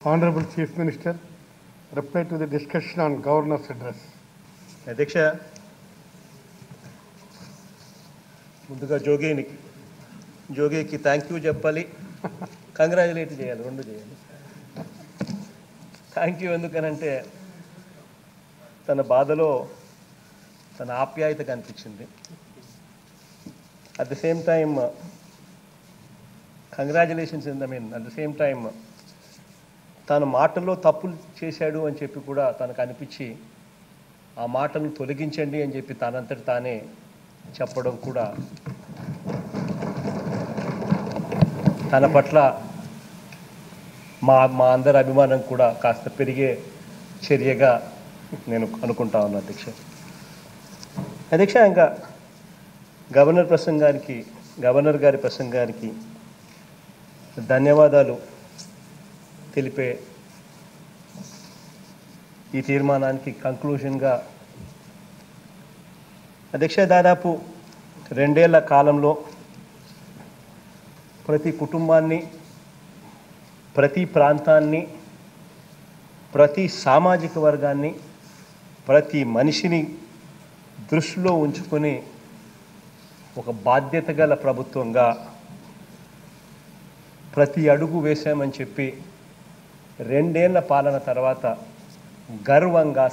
Honorable Chief Minister, reply to the discussion on Governor's address. అధ్యక్ష, ముందుగా జోగికి thank you చెప్పాలి, congratulate చేయాలి, రెండు చేయాలి. థ్యాంక్ యూ ఎందుకనంటే తన బాధలో తన ఆప్యాయత కనిపించింది. At the same time congratulations at the same time తన మాటల్లో తప్పులు చేశాడు అని చెప్పి కూడా తనకు అనిపించి ఆ మాటను తొలగించండి అని చెప్పి తనంతటి తానే చెప్పడం కూడా తన పట్ల మా అందరి అభిమానం కూడా కాస్త పెరిగే చర్యగా నేను అనుకుంటా ఉన్నాను అధ్యక్ష. ఇంకా గవర్నర్ గారి ప్రసంగానికి ధన్యవాదాలు తెలిపే ఈ తీర్మానానికి కంక్లూజన్గా అధ్యక్ష, దాదాపు 2 ఏళ్ల కాలంలో ప్రతి కుటుంబాన్ని, ప్రతి ప్రాంతాన్ని, ప్రతి సామాజిక వర్గాన్ని, ప్రతి మనిషిని దృష్టిలో ఉంచుకొని ఒక బాధ్యత గల ప్రభుత్వంగా ప్రతి అడుగు వేశామని చెప్పి 2 ఏళ్ల పాలన తర్వాత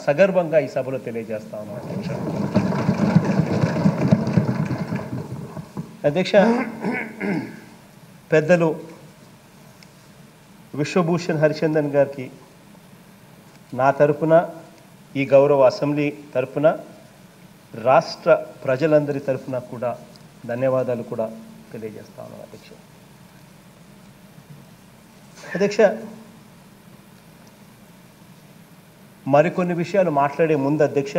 సగర్వంగా ఈ సభలో తెలియజేస్తా ఉన్నాను అధ్యక్ష. పెద్దలు విశ్వభూషణ్ హరిచందన్ గారికి నా తరపున, ఈ గౌరవ అసెంబ్లీ తరపున, రాష్ట్ర ప్రజలందరి తరపున కూడా ధన్యవాదాలు కూడా తెలియజేస్తా ఉన్నాను అధ్యక్ష. మరికొన్ని విషయాలు మాట్లాడే ముందు అధ్యక్ష,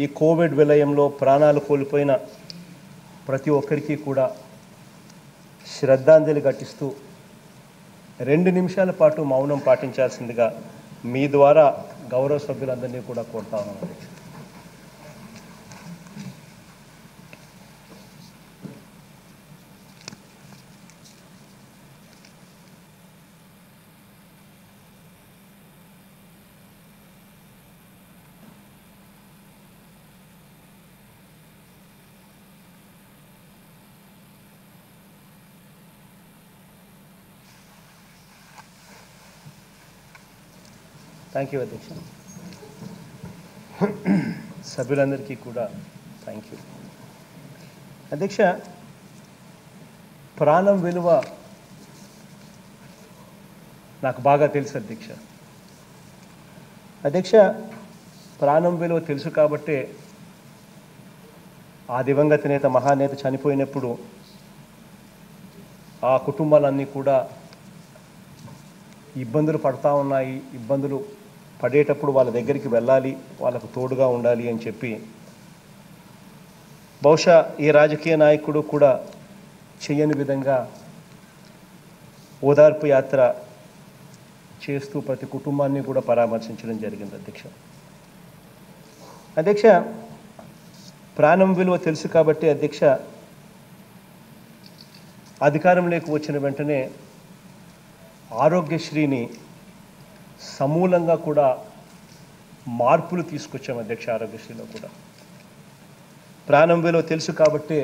ఈ కోవిడ్ విలయంలో ప్రాణాలు కోల్పోయిన ప్రతి ఒక్కరికి కూడా శ్రద్ధాంజలి ఘటిస్తూ 2 నిమిషాల పాటు మౌనం పాటించాల్సిందిగా మీ ద్వారా గౌరవ సభ్యులందరినీ కూడా కోరుతా ఉన్నాను అధ్యక్ష. థ్యాంక్ యూ అధ్యక్ష. సభ్యులందరికీ కూడా థ్యాంక్ యూ అధ్యక్ష. ప్రాణం విలువ నాకు బాగా తెలుసు అధ్యక్ష. ప్రాణం విలువ తెలుసు కాబట్టే ఆ దివంగత నేత, మహానేత చనిపోయినప్పుడు ఆ కుటుంబాలన్నీ కూడా ఇబ్బందులు పడతా ఉన్నాయి. ఇబ్బందులు పడేటప్పుడు వాళ్ళ దగ్గరికి వెళ్ళాలి, వాళ్ళకు తోడుగా ఉండాలి అని చెప్పి బహుశా ఏ రాజకీయ నాయకుడు కూడా చేయని విధంగా ఓదార్పు యాత్ర చేస్తూ ప్రతి కుటుంబాన్ని కూడా పరామర్శించడం జరిగింది అధ్యక్ష. ప్రాణం విలువ తెలుసు కాబట్టి అధ్యక్ష, అధికారంలోకి వచ్చిన వెంటనే ఆరోగ్యశ్రీని సమూలంగా కూడా మార్పులు తీసుకొచ్చాం అధ్యక్ష. ఆరోగ్యశ్రీలో కూడా ప్రాణం విలువ తెలుసు కాబట్టి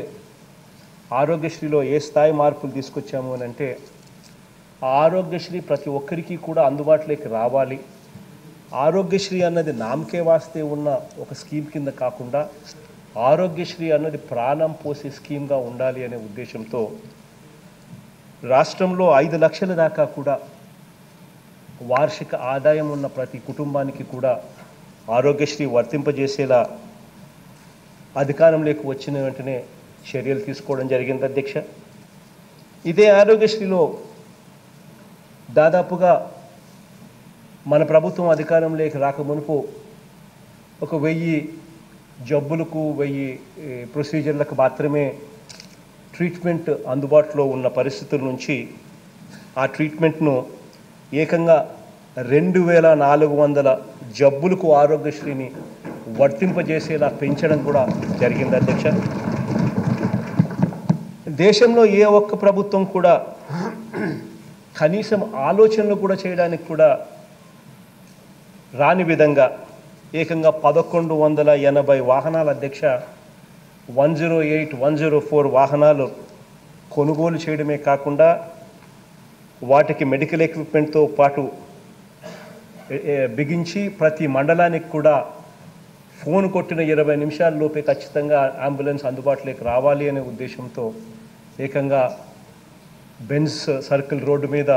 ఆరోగ్యశ్రీలో ఏ స్థాయి మార్పులు తీసుకొచ్చాము అని అంటే, ఆరోగ్యశ్రీ ప్రతి ఒక్కరికి కూడా అందుబాటులోకి రావాలి. ఆరోగ్యశ్రీ అన్నది నామకే వాస్తే ఉన్న ఒక స్కీమ్ కింద కాకుండా ఆరోగ్యశ్రీ అన్నది ప్రాణం పోసే స్కీమ్గా ఉండాలి అనే ఉద్దేశంతో రాష్ట్రంలో 5 లక్షల దాకా కూడా వార్షిక ఆదాయం ఉన్న ప్రతి కుటుంబానికి కూడా ఆరోగ్యశ్రీ వర్తింపజేసేలా అధికారంలోకి వచ్చిన వెంటనే చర్యలు తీసుకోవడం జరిగింది అధ్యక్ష. ఇదే ఆరోగ్యశ్రీలో దాదాపుగా మన ప్రభుత్వం అధికారంలోకి రాకమునుపు ఒక 1000 జబ్బులకు, 1000 ప్రొసీజర్లకు మాత్రమే ట్రీట్మెంట్ అందుబాటులో ఉన్న పరిస్థితుల నుంచి ఆ ట్రీట్మెంట్ను ఏకంగా 2400 జబ్బులకు ఆరోగ్యశ్రీని వర్తింపజేసేలా పెంచడం కూడా జరిగింది అధ్యక్ష. దేశంలో ఏ ఒక్క ప్రభుత్వం కూడా కనీసం ఆలోచనలు కూడా చేయడానికి కూడా రాని విధంగా ఏకంగా 1180 వాహనాల అధ్యక్ష 108, 104 వాహనాలు కొనుగోలు చేయడమే కాకుండా వాటికి మెడికల్ ఎక్విప్మెంట్తో పాటు బిగించి ప్రతి మండలానికి కూడా ఫోన్ కొట్టిన 20 నిమిషాల్లోపే ఖచ్చితంగా అంబులెన్స్ అందుబాటులోకి రావాలి అనే ఉద్దేశంతో ఏకంగా బెన్స్ సర్కిల్ రోడ్డు మీద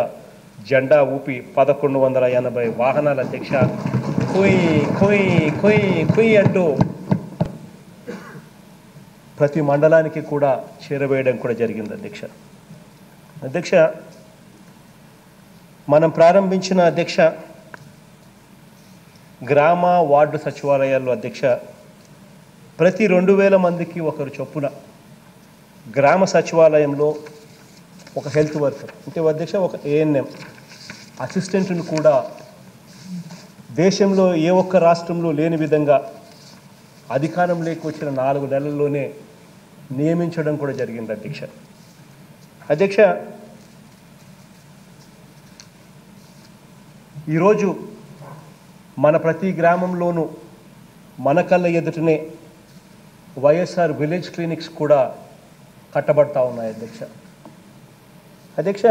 జెండా ఊపి 1180 వాహనాల అధ్యక్ష కొయ్ కొయ్ కొయ్ కొయ్ అంటూ ప్రతి మండలానికి కూడా చేరవేయడం కూడా జరిగింది అధ్యక్ష. అధ్యక్ష, మనం ప్రారంభించిన అధ్యక్ష గ్రామ వార్డు సచివాలయాల్లో అధ్యక్ష ప్రతి 2000 మందికి ఒకరు చొప్పున గ్రామ సచివాలయంలో ఒక హెల్త్ వర్కర్ అంటే అధ్యక్ష ఒక ఏఎన్ఎం అసిస్టెంట్ను కూడా దేశంలో ఏ ఒక్క రాష్ట్రంలో లేని విధంగా అధికారంలోకి వచ్చిన 4 నెలల్లోనే నియమించడం కూడా జరిగింది అధ్యక్ష. అధ్యక్ష, ఈరోజు మన ప్రతి గ్రామంలోనూ మన కళ్ళ ఎదుటనే వైఎస్ఆర్ విలేజ్ క్లినిక్స్ కూడా కట్టబడతా ఉన్నాయి అధ్యక్ష. అధ్యక్ష,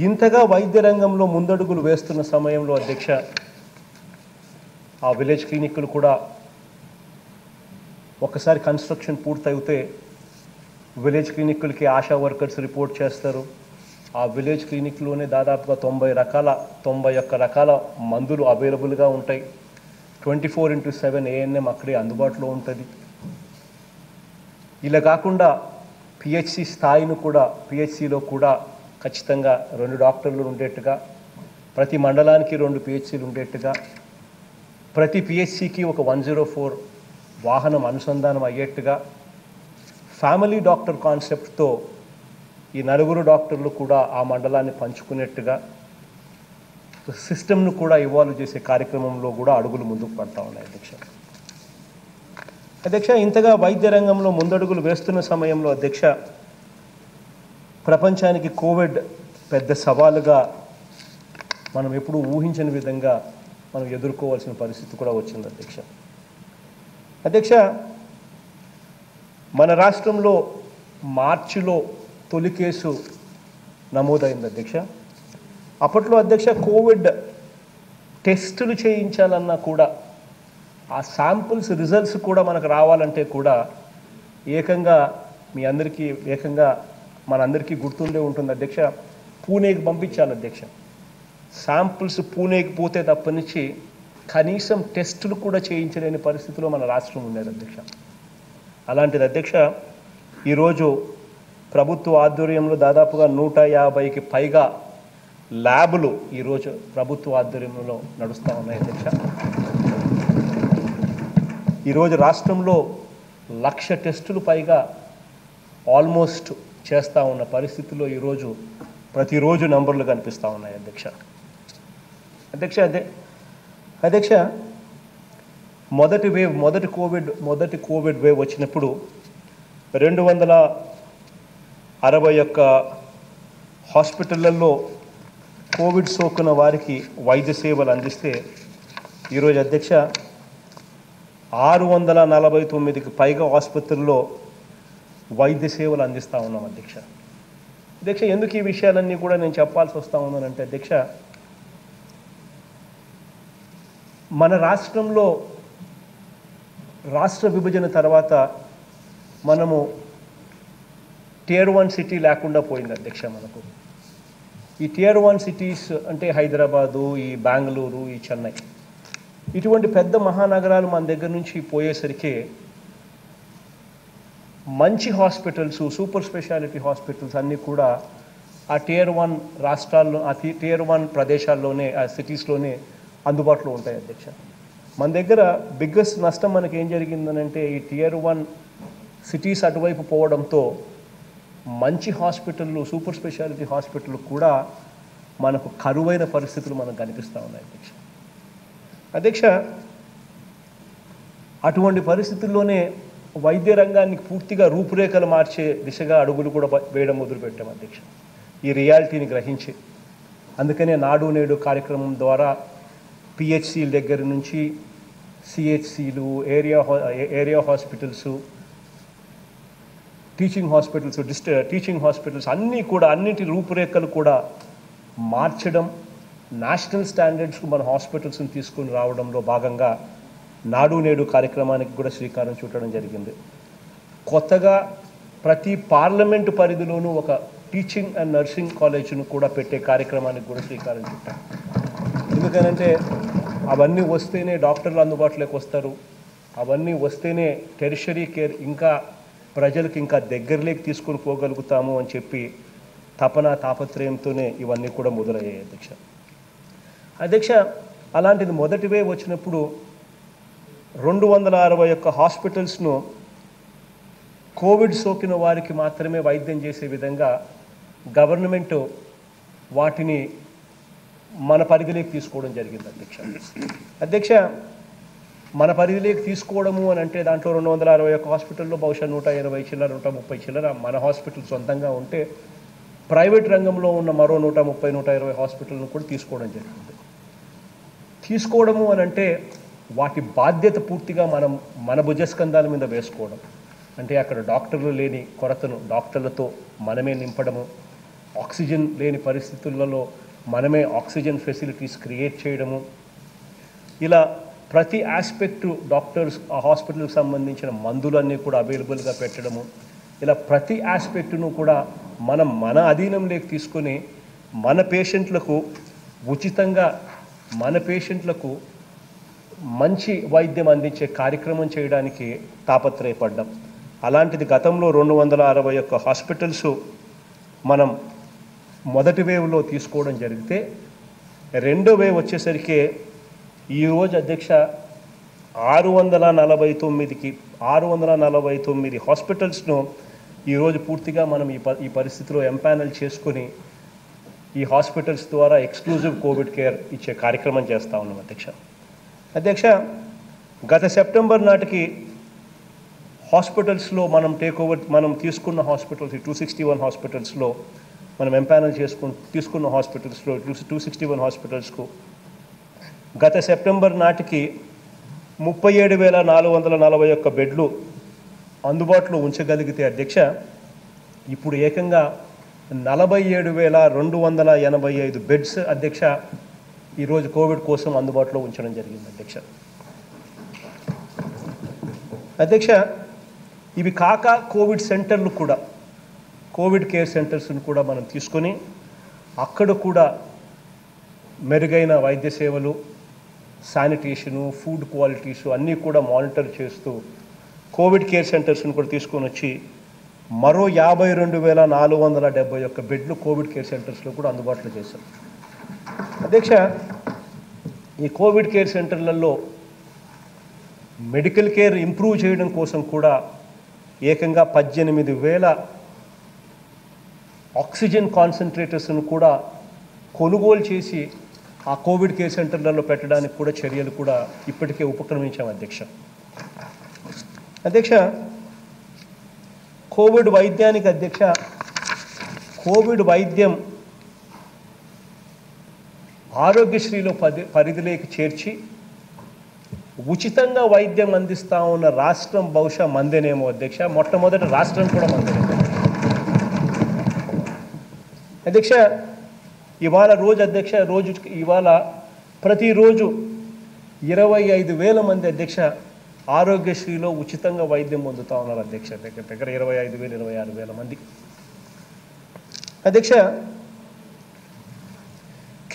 ఇంతగా వైద్య రంగంలో ముందడుగులు వేస్తున్న సమయంలో అధ్యక్ష ఆ విలేజ్ క్లినిక్లు కూడా ఒకసారి కన్స్ట్రక్షన్ పూర్తయితే విలేజ్ క్లినిక్లకి ఆశా వర్కర్స్ రిపోర్ట్ చేస్తారు. ఆ విలేజ్ క్లినిక్లోనే దాదాపుగా 91 రకాల మందులు అవైలబుల్గా ఉంటాయి. 24/7 ఏఎన్ఎం అక్కడే అందుబాటులో ఉంటుంది. ఇలా కాకుండా పిహెచ్సి స్థాయిని కూడా పిహెచ్సిలో కూడా ఖచ్చితంగా 2 డాక్టర్లు ఉండేట్టుగా, ప్రతి మండలానికి 2 పిహెచ్సిలు ఉండేట్టుగా, ప్రతి పిహెచ్సికి ఒక 104 వాహనం అనుసంధానం అయ్యేట్టుగా ఫ్యామిలీ డాక్టర్ కాన్సెప్ట్తో ఈ 4 డాక్టర్లు కూడా ఆ మండలాన్ని పంచుకునేట్టుగా సిస్టమ్ను కూడా ఇవాల్వ్ చేసే కార్యక్రమంలో కూడా అడుగులు ముందుకు పడతా ఉన్నాయి అధ్యక్ష. అధ్యక్ష, ఇంతగా వైద్య రంగంలో ముందడుగులు వేస్తున్న సమయంలో అధ్యక్ష ప్రపంచానికి కోవిడ్ పెద్ద సవాలుగా మనం ఎప్పుడూ ఊహించని విధంగా మనం ఎదుర్కోవాల్సిన పరిస్థితి కూడా వచ్చింది అధ్యక్ష. అధ్యక్ష, మన రాష్ట్రంలో మార్చిలో తొలి కేసు నమోదైంది అధ్యక్ష. అప్పట్లో అధ్యక్ష కోవిడ్ టెస్టులు చేయించాలన్నా కూడా ఆ శాంపుల్స్ రిజల్ట్స్ కూడా మనకు రావాలంటే కూడా ఏకంగా మనందరికీ గుర్తుండే ఉంటుంది అధ్యక్ష, పూణేకి పంపించాలి అధ్యక్ష. శాంపుల్స్ పూణేకి పోతే తప్పనిచ్చి కనీసం టెస్టులు కూడా చేయించలేని పరిస్థితిలో మన రాష్ట్రం ఉండేది అధ్యక్ష. అలాంటిది అధ్యక్ష ఈరోజు ప్రభుత్వ ఆధ్వర్యంలో దాదాపుగా 150కి పైగా ల్యాబులు ఈరోజు ప్రభుత్వ ఆధ్వర్యంలో నడుస్తూ ఉన్నాయి అధ్యక్ష. ఈరోజు రాష్ట్రంలో 1,00,000 టెస్టులు పైగా ఆల్మోస్ట్ చేస్తూ ఉన్న పరిస్థితుల్లో ఈరోజు ప్రతిరోజు నంబర్లు కనిపిస్తూ ఉన్నాయి అధ్యక్ష. అధ్యక్ష మొదటి కోవిడ్ వేవ్ వచ్చినప్పుడు 261 హాస్పిటళ్లలో కోవిడ్ సోకిన వారికి వైద్య సేవలు అందిస్తే ఈరోజు అధ్యక్ష 649కి పైగా ఆసుపత్రుల్లో వైద్య సేవలు అందిస్తూ ఉన్నాం అధ్యక్ష. ఎందుకు ఈ విషయాలన్నీ కూడా నేను చెప్పాల్సి వస్తూ ఉన్నానంటే అధ్యక్ష, మన రాష్ట్రంలో రాష్ట్ర విభజన తర్వాత మనము Tier 1 సిటీ లేకుండా పోయింది అధ్యక్ష. మనకు ఈ Tier 1 సిటీస్ అంటే హైదరాబాదు, ఈ బెంగళూరు, ఈ చెన్నై, ఇటువంటి పెద్ద మహానగరాలు మన దగ్గర నుంచి పోయేసరికి మంచి హాస్పిటల్స్, సూపర్ స్పెషాలిటీ హాస్పిటల్స్ అన్నీ కూడా ఆ Tier 1 రాష్ట్రాల్లో, ఆ Tier 1 ప్రదేశాల్లోనే, ఆ సిటీస్లోనే అందుబాటులో ఉంటాయి అధ్యక్ష. మన దగ్గర బిగ్గెస్ట్ నష్టం మనకి ఏం జరిగిందనంటే ఈ Tier 1 సిటీస్ అటువైపు పోవడంతో మంచి హాస్పిటళ్ళు, సూపర్ స్పెషాలిటీ హాస్పిటల్ కూడా మనకు కరువైన పరిస్థితులు మనకు కనిపిస్తూ ఉన్నాయి అధ్యక్ష. అటువంటి పరిస్థితుల్లోనే వైద్య రంగానికి పూర్తిగా రూపురేఖలు మార్చే దిశగా అడుగులు కూడా వేయడం మొదలుపెట్టాం అధ్యక్ష, ఈ రియాలిటీని గ్రహించి. అందుకనే నాడు నేడు కార్యక్రమం ద్వారా పిహెచ్సిల దగ్గర నుంచి సిహెచ్సిలు, ఏరియా హాస్పిటల్స్, టీచింగ్ హాస్పిటల్స్ అన్నిటి రూపురేఖలు కూడా మార్చడం, నేషనల్ స్టాండర్డ్స్కు మన హాస్పిటల్స్ని తీసుకుని రావడంలో భాగంగా నాడు నేడు కార్యక్రమానికి కూడా శ్రీకారం చుట్టడం జరిగింది. కొత్తగా ప్రతి పార్లమెంటు పరిధిలోనూ ఒక టీచింగ్ అండ్ నర్సింగ్ కాలేజ్ను కూడా పెట్టే కార్యక్రమానికి కూడా శ్రీకారం చుట్టాం. ఎందుకనంటే అవన్నీ వస్తేనే డాక్టర్లు అందుబాటులోకి వస్తారు, అవన్నీ వస్తేనే టెరిషరీ కేర్ ఇంకా ప్రజలకు ఇంకా దగ్గరలోకి తీసుకొని పోగలుగుతాము అని చెప్పి తాపత్రయంతోనే ఇవన్నీ కూడా మొదలయ్యాయి అధ్యక్ష. అలాంటిది మొదటి వేవ్ వచ్చినప్పుడు 261 హాస్పిటల్స్ను కోవిడ్ సోకిన వారికి మాత్రమే వైద్యం చేసే విధంగా గవర్నమెంట్ వాటిని మన పరిధిలోకి తీసుకోవడం జరిగింది అధ్యక్ష. మన పరిధిలోకి తీసుకోవడము అని అంటే దాంట్లో 261 హాస్పిటల్లో బహుశా 120 చిల్లర 130 చిల్లర మన హాస్పిటల్ సొంతంగా ఉంటే, ప్రైవేట్ రంగంలో ఉన్న మరో 130-120 హాస్పిటల్ను కూడా తీసుకోవడం జరిగింది. తీసుకోవడము అని అంటే వాటి బాధ్యత పూర్తిగా మన భుజస్కంధాల మీద వేసుకోవడం. అంటే అక్కడ డాక్టర్లు లేని కొరతను డాక్టర్లతో మనమే నింపడము, ఆక్సిజన్ లేని పరిస్థితులలో మనమే ఆక్సిజన్ ఫెసిలిటీస్ క్రియేట్ చేయడము, ఇలా ప్రతి ఆస్పెక్టు డాక్టర్స్ ఆ హాస్పిటల్కి సంబంధించిన మందులన్నీ కూడా అవైలబుల్గా పెట్టడము, ఇలా ప్రతి ఆస్పెక్టును కూడా మన అధీనంలోకి తీసుకొని మన పేషెంట్లకు ఉచితంగా మన పేషెంట్లకు మంచి వైద్యం అందించే కార్యక్రమం చేయడానికి తాపత్రయపడ్డాం. అలాంటిది గతంలో 261 హాస్పిటల్స్ మనం మొదటి వేవ్లో తీసుకోవడం జరిగితే, రెండో వేవ్ వచ్చేసరికి ఈరోజు అధ్యక్ష 649 హాస్పిటల్స్ను ఈరోజు పూర్తిగా మనం ఈ పరిస్థితిలో ఎంపానల్ చేసుకుని ఈ హాస్పిటల్స్ ద్వారా ఎక్స్క్లూజివ్ కోవిడ్ కేర్ ఇచ్చే కార్యక్రమం చేస్తూ ఉన్నాం అధ్యక్ష. గత సెప్టెంబర్ నాటికి హాస్పిటల్స్లో మనం తీసుకున్న హాస్పిటల్స్ 261 హాస్పిటల్స్లో మనం ఎంపానల్ తీసుకున్న హాస్పిటల్స్లో 261 హాస్పిటల్స్కు గత సెప్టెంబర్ నాటికి 37,441 బెడ్లు అందుబాటులో ఉంచగలిగితే అధ్యక్ష, ఇప్పుడు ఏకంగా 47,285 బెడ్స్ అధ్యక్ష ఈరోజు కోవిడ్ కోసం అందుబాటులో ఉంచడం జరిగింది అధ్యక్ష. ఇవి కాక కోవిడ్ సెంటర్లు కూడా, కోవిడ్ కేర్ సెంటర్స్ను కూడా మనం తీసుకొని అక్కడ కూడా మెరుగైన వైద్య సేవలు, శానిటేషను, ఫుడ్ క్వాలిటీసు అన్నీ కూడా మానిటర్ చేస్తూ కోవిడ్ కేర్ సెంటర్స్ను కూడా తీసుకొని వచ్చి మరో 52,471 బెడ్లు కోవిడ్ కేర్ సెంటర్స్లో కూడా అందుబాటులో చేశాం అధ్యక్ష. ఈ కోవిడ్ కేర్ సెంటర్లలో మెడికల్ కేర్ ఇంప్రూవ్ చేయడం కోసం కూడా ఏకంగా 18,000 ఆక్సిజన్ కాన్సన్ట్రేటర్స్ను కూడా కొనుగోలు చేసి ఆ కోవిడ్ కేర్ సెంటర్లలో పెట్టడానికి కూడా చర్యలు కూడా ఇప్పటికే ఉపక్రమించాం అధ్యక్ష. కోవిడ్ వైద్యానికి అధ్యక్ష, కోవిడ్ వైద్యం ఆరోగ్యశ్రీలో పరిధిలోకి చేర్చి ఉచితంగా వైద్యం అందిస్తూ ఉన్న రాష్ట్రం బహుశా మందేనేమో అధ్యక్ష. మొట్టమొదటి రాష్ట్రం కూడా మందేనేమో అధ్యక్ష. ఇవాళ ప్రతిరోజు 25,000 మంది అధ్యక్ష ఆరోగ్యశ్రీలో ఉచితంగా వైద్యం పొందుతూ ఉన్నారు అధ్యక్ష. దగ్గర 25,000-26,000 మంది అధ్యక్ష.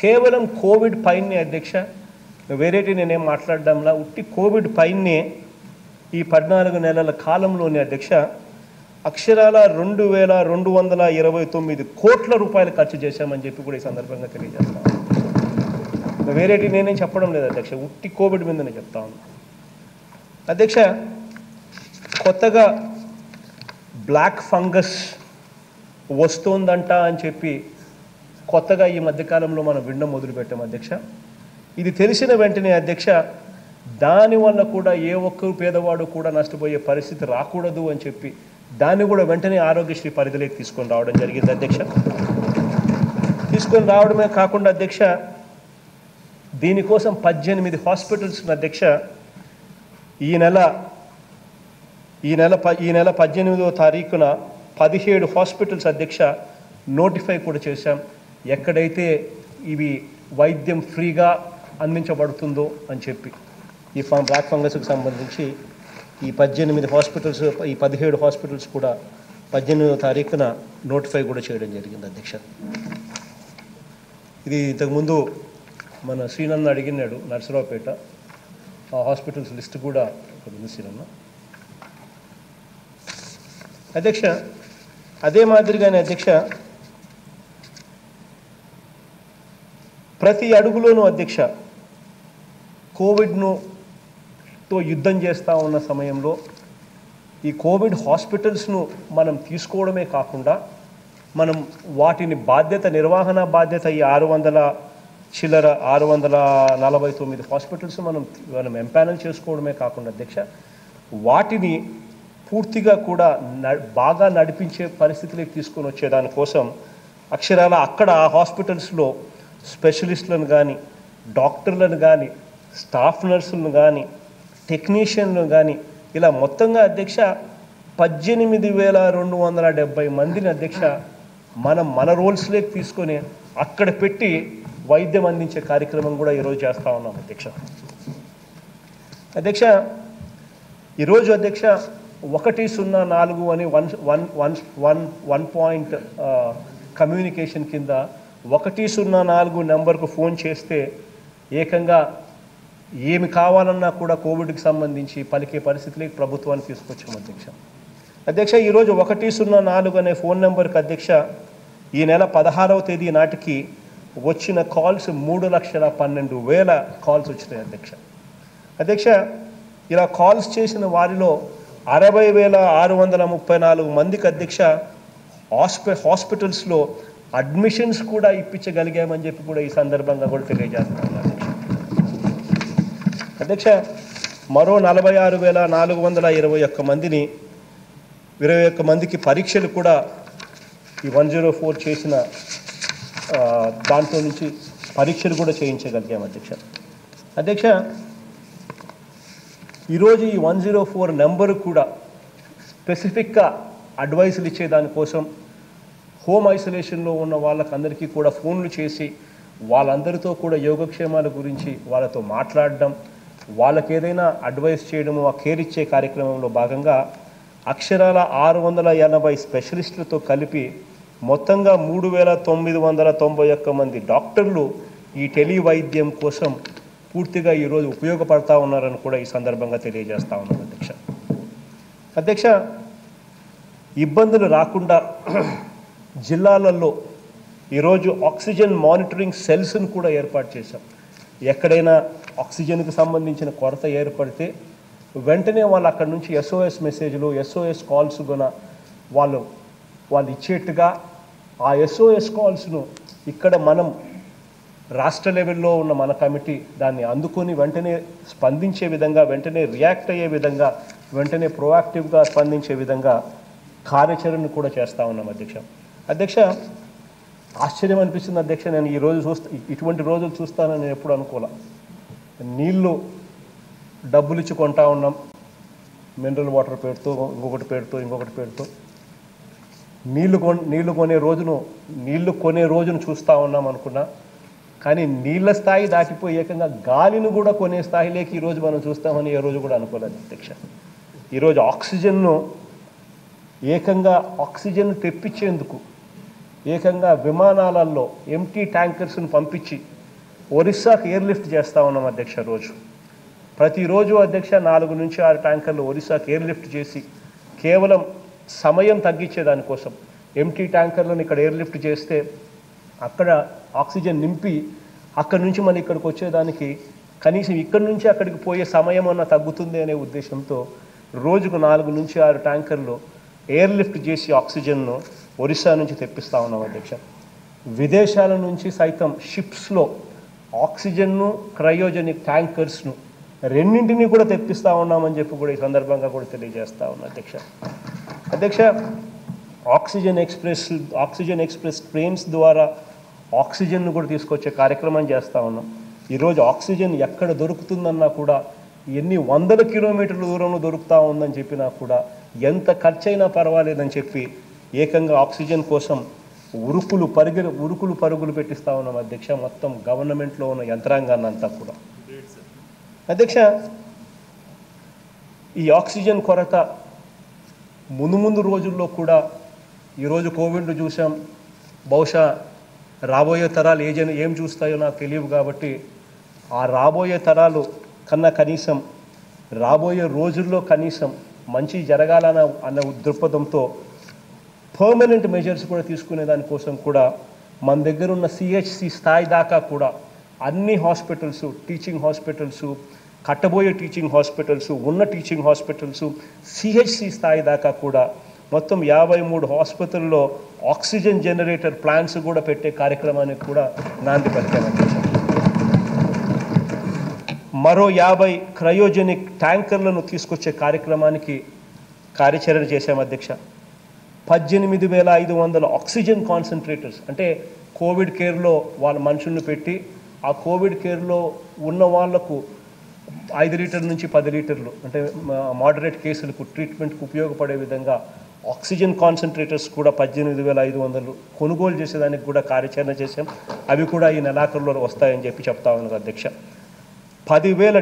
కేవలం కోవిడ్ పైనే అధ్యక్ష, వేరేటి నేనేం మాట్లాడడంలా, ఉట్టి కోవిడ్ పైనే ఈ 14 నెలల కాలంలోనే అధ్యక్ష అక్షరాల 2,229 కోట్ల రూపాయలు ఖర్చు చేశామని చెప్పి కూడా ఈ సందర్భంగా తెలియజేస్తాను. వేరేటి నేనేం చెప్పడం లేదు అధ్యక్ష, ఉట్టి కోవిడ్ మీదనే చెప్తా ఉన్నాను అధ్యక్ష. కొత్తగా బ్లాక్ ఫంగస్ వస్తోందంట అని చెప్పి కొత్తగా ఈ మధ్యకాలంలో మనం వినడం మొదలుపెట్టాం అధ్యక్ష. ఇది తెలిసిన వెంటనే అధ్యక్ష దానివల్ల కూడా ఏ ఒక్కరు పేదవాడు కూడా నష్టపోయే పరిస్థితి రాకూడదు అని చెప్పి దాన్ని కూడా వెంటనే ఆరోగ్యశ్రీ పరిధిలోకి తీసుకొని రావడం జరిగింది అధ్యక్ష. తీసుకొని రావడమే కాకుండా అధ్యక్ష, దీనికోసం 18 హాస్పిటల్స్ అధ్యక్ష ఈ నెల 18వ తారీఖున 17 హాస్పిటల్స్ అధ్యక్ష నోటిఫై కూడా చేశాం. ఎక్కడైతే ఇవి వైద్యం ఫ్రీగా అందించబడుతుందో అని చెప్పి ఈ బ్లాక్ ఫంగస్కి సంబంధించి ఈ 18 హాస్పిటల్స్, ఈ 17 హాస్పిటల్స్ కూడా 18వ తారీఖున నోటిఫై కూడా చేయడం జరిగింది అధ్యక్ష. ఇది ఇంతకుముందు మన శ్రీనన్న అడిగినాడు నర్సరావుపేట, ఆ హాస్పిటల్స్ లిస్ట్ కూడా ఇక్కడ ఉంది శ్రీనన్న అధ్యక్ష. అదే మాదిరిగానే అధ్యక్ష ప్రతి అడుగులోనూ అధ్యక్ష కోవిడ్తో యుద్ధం చేస్తూ ఉన్న సమయంలో ఈ కోవిడ్ హాస్పిటల్స్ను మనం తీసుకోవడమే కాకుండా మనం వాటిని నిర్వహణ బాధ్యత ఈ 649 హాస్పిటల్స్ మనం ఎంపానల్ చేసుకోవడమే కాకుండా అధ్యక్ష వాటిని పూర్తిగా కూడా బాగా నడిపించే పరిస్థితిలోకి తీసుకొని వచ్చేదానికోసం అక్షరాల అక్కడ ఆ హాస్పిటల్స్లో స్పెషలిస్టులను కానీ, డాక్టర్లను కానీ, స్టాఫ్ నర్సులను కానీ, టెక్నీషియన్లను కానీ ఇలా మొత్తంగా అధ్యక్ష 18,270 మందిని అధ్యక్ష మన రోల్స్లోకి తీసుకొని అక్కడ పెట్టి వైద్యం అందించే కార్యక్రమం కూడా ఈరోజు చేస్తూ ఉన్నాం అధ్యక్ష. అధ్యక్ష ఈరోజు అధ్యక్ష 104 అని 1 పాయింట్ కమ్యూనికేషన్ కింద 104 నెంబర్కు ఫోన్ చేస్తే ఏకంగా ఏమి కావాలన్నా కూడా కోవిడ్కి సంబంధించి పలికే పరిస్థితులకి ప్రభుత్వాన్ని తీసుకొచ్చాం అధ్యక్ష. అధ్యక్ష ఈరోజు 104 అనే ఫోన్ నెంబర్కి అధ్యక్ష ఈ నెల 16వ తేదీ నాటికి వచ్చిన కాల్స్ 3,12,000 కాల్స్ వచ్చినాయి అధ్యక్ష. అధ్యక్ష ఇలా కాల్స్ చేసిన వారిలో 60,634 మందికి అధ్యక్ష హాస్పిటల్స్లో అడ్మిషన్స్ కూడా ఇప్పించగలిగామని చెప్పి కూడా ఈ సందర్భంగా కూడా తెలియజేస్తున్నాను అధ్యక్ష. మరో 46,421 మందిని 21 మందికి పరీక్షలు కూడా ఈ 104 చేసిన దాంట్లో నుంచి పరీక్షలు కూడా చేయించగలిగాం అధ్యక్ష. అధ్యక్ష ఈరోజు ఈ 104 నెంబరు కూడా స్పెసిఫిక్గా అడ్వైసులు ఇచ్చేదానికోసం హోమ్ ఐసోలేషన్లో ఉన్న వాళ్ళకందరికీ కూడా ఫోన్లు చేసి వాళ్ళందరితో కూడా యోగక్షేమాల గురించి వాళ్ళతో మాట్లాడడం, వాళ్ళకి ఏదైనా అడ్వైస్ చేయడము, ఆ కేర్ ఇచ్చే కార్యక్రమంలో భాగంగా అక్షరాల 680 స్పెషలిస్టులతో కలిపి మొత్తంగా 3,991 మంది డాక్టర్లు ఈ టెలివైద్యం కోసం పూర్తిగా ఈరోజు ఉపయోగపడతా ఉన్నారని కూడా ఈ సందర్భంగా తెలియజేస్తా ఉన్నాను అధ్యక్ష. అధ్యక్ష ఇబ్బందులు రాకుండా జిల్లాలలో ఈరోజు ఆక్సిజన్ మానిటరింగ్ సెల్స్ను కూడా ఏర్పాటు చేశాం. ఎక్కడైనా ఆక్సిజన్కి సంబంధించిన కొరత ఏర్పడితే వెంటనే వాళ్ళు అక్కడి నుంచి SOS మెసేజ్లు, SOS కాల్స్ కూడా వాళ్ళు ఇచ్చేట్టుగా ఆ SOS కాల్స్ను ఇక్కడ మనం రాష్ట్ర లెవెల్లో ఉన్న మన కమిటీ దాన్ని అందుకొని వెంటనే స్పందించే విధంగా, వెంటనే రియాక్ట్ అయ్యే విధంగా, వెంటనే ప్రోయాక్టివ్గా స్పందించే విధంగా కార్యాచరణ కూడా చేస్తూ ఉన్నాం అధ్యక్ష. అధ్యక్ష ఆశ్చర్యం అనిపిస్తుంది అధ్యక్ష, నేను ఇటువంటి రోజులు చూస్తానని నేను ఎప్పుడు అనుకోలే. నీళ్లు డబ్బులు ఇచ్చి కొంటా ఉన్నాం, మినరల్ వాటర్ పేరుతో, ఇంకొకటి పేరుతో నీళ్లు కొనే రోజును చూస్తూ ఉన్నాం అనుకున్నా. కానీ నీళ్ళ స్థాయి దాటిపోయి ఏకంగా గాలిని కూడా కొనే స్థాయిలోకి ఈరోజు మనం చూస్తామని ఏ రోజు కూడా అనుకోలేదు అధ్యక్ష. ఈరోజు ఆక్సిజన్ తెప్పించేందుకు ఏకంగా విమానాలలో ఎంటీ ట్యాంకర్స్ను పంపించి ఒరిస్సాకు ఎయిర్లిఫ్ట్ చేస్తూ ఉన్నాం అధ్యక్ష. ప్రతిరోజు అధ్యక్ష 4 నుంచి 6 ట్యాంకర్లు ఒరిస్సాకు ఎయిర్లిఫ్ట్ చేసి కేవలం సమయం తగ్గించేదానికోసం ఎంటీ ట్యాంకర్లను ఇక్కడ ఎయిర్లిఫ్ట్ చేస్తే అక్కడ ఆక్సిజన్ నింపి అక్కడి నుంచి మళ్ళీ ఇక్కడికి వచ్చేదానికి కనీసం ఇక్కడి నుంచి అక్కడికి పోయే సమయం అన్న తగ్గుతుంది అనే ఉద్దేశంతో రోజుకు 4 నుంచి 6 ట్యాంకర్లు ఎయిర్లిఫ్ట్ చేసి ఆక్సిజన్ను ఒరిస్సా నుంచి తెప్పిస్తూ ఉన్నాం అధ్యక్ష. విదేశాల నుంచి సైతం షిప్స్లో ఆక్సిజన్ను, క్రయోజనిక్ ట్యాంకర్స్ను రెండింటినీ కూడా తెప్పిస్తూ ఉన్నామని చెప్పి కూడా ఈ సందర్భంగా కూడా తెలియజేస్తా ఉన్నా అధ్యక్ష ఆక్సిజన్ ఎక్స్ప్రెస్ ట్రైన్స్ ద్వారా ఆక్సిజన్ను కూడా తీసుకొచ్చే కార్యక్రమం చేస్తూ ఉన్నాం. ఈరోజు ఆక్సిజన్ ఎక్కడ దొరుకుతుందన్నా కూడా ఎన్ని వందల కిలోమీటర్ల దూరంలో దొరుకుతూ ఉందని చెప్పినా కూడా ఎంత ఖర్చైనా పర్వాలేదని చెప్పి ఏకంగా ఆక్సిజన్ కోసం ఉరుకులు పరుగులు పెట్టిస్తూ ఉన్నాం అధ్యక్ష. మొత్తం గవర్నమెంట్లో ఉన్న యంత్రాంగాన్ని అంతా కూడా అధ్యక్ష. ఈ ఆక్సిజన్ కొరత ముందు రోజుల్లో కూడా ఈరోజు కోవిడ్ను చూసాం. బహుశా రాబోయే తరాలు ఏం చూస్తాయో నాకు తెలియదు కాబట్టి ఆ రాబోయే తరాలు కన్నా కనీసం రాబోయే రోజుల్లో కనీసం మంచి జరగాలన్న దృక్పథంతో పర్మనెంట్ మెజర్స్ కూడా తీసుకునే దానికోసం కూడా మన దగ్గర ఉన్న సిహెచ్సి స్థాయి దాకా కూడా అన్ని హాస్పిటల్స్, టీచింగ్ హాస్పిటల్స్, కట్టబోయే టీచింగ్ హాస్పిటల్స్, ఉన్న టీచింగ్ హాస్పిటల్స్, సిహెచ్సి స్థాయి దాకా కూడా మొత్తం 53 ఆసుపత్రుల్లో ఆక్సిజన్ జనరేటర్ ప్లాంట్స్ కూడా పెట్టే కార్యక్రమానికి కూడా నాంది పలికాం. మరో 50 క్రయోజెనిక్ ట్యాంకర్లను తీసుకొచ్చే కార్యక్రమానికి కార్యాచరణ చేశాం అధ్యక్ష. 18,500 ఆక్సిజన్ కాన్సన్ట్రేటర్స్ అంటే కోవిడ్ కేర్లో వాళ్ళ మనుషులను పెట్టి ఆ కోవిడ్ కేర్లో ఉన్న వాళ్లకు 5 లీటర్ల నుంచి 10 లీటర్లు అంటే మోడరేట్ కేసులకు ట్రీట్మెంట్కు ఉపయోగపడే విధంగా ఆక్సిజన్ కాన్సన్ట్రేటర్స్ కూడా 18,500 కొనుగోలు చేసేదానికి కూడా కార్యాచరణ చేశాం. అవి కూడా ఈ నెలాఖరులో వస్తాయని చెప్పి చెప్తా ఉన్నారు అధ్యక్ష. 10,000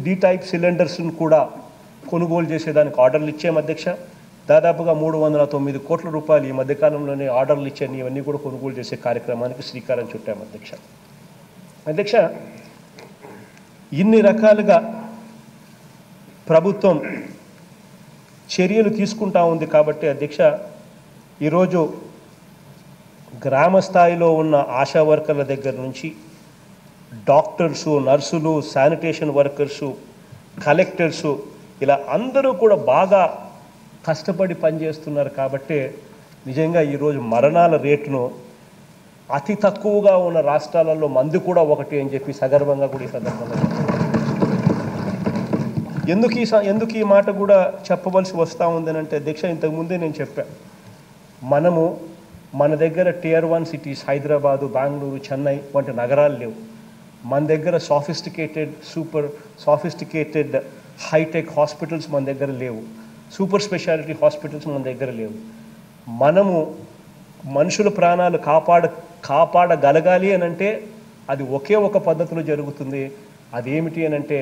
డి టైప్ సిలిండర్స్ను కూడా కొనుగోలు చేసేదానికి ఆర్డర్లు ఇచ్చాం అధ్యక్ష. దాదాపుగా 309 కోట్ల రూపాయలు ఈ మధ్యకాలంలోనే ఆర్డర్లు ఇచ్చాను. ఇవన్నీ కూడా కొనుగోలు చేసే కార్యక్రమానికి శ్రీకారం చుట్టాం అధ్యక్ష. ఇన్ని రకాలుగా ప్రభుత్వం చర్యలు తీసుకుంటా ఉంది కాబట్టి అధ్యక్ష ఈరోజు గ్రామ స్థాయిలో ఉన్న ఆశా వర్కర్ల దగ్గర నుంచి డాక్టర్సు, నర్సులు, శానిటేషన్ వర్కర్సు, కలెక్టర్సు ఇలా అందరూ కూడా బాగా కష్టపడి పనిచేస్తున్నారు కాబట్టి నిజంగా ఈరోజు మరణాల రేటును అతి తక్కువగా ఉన్న రాష్ట్రాలలో మంది కూడా ఒకటి అని చెప్పి సగర్వంగా కూడా ఈ సందర్భంగా ఎందుకు ఈ మాట కూడా చెప్పవలసి వస్తూ ఉందని అంటే అధ్యక్ష ఇంతకుముందే నేను చెప్పాను. మన దగ్గర Tier 1 సిటీస్ హైదరాబాదు, బెంగళూరు, చెన్నై వంటి నగరాలు లేవు. మన దగ్గర సూపర్ సాఫిస్టికేటెడ్ హైటెక్ హాస్పిటల్స్ మన దగ్గర లేవు. సూపర్ స్పెషాలిటీ హాస్పిటల్స్ మన దగ్గర లేవు. మనము మనుషుల ప్రాణాలు కాపాడగలగాలి అని అంటే అది ఒకే ఒక పద్ధతిలో జరుగుతుంది. అదేమిటి అని అంటే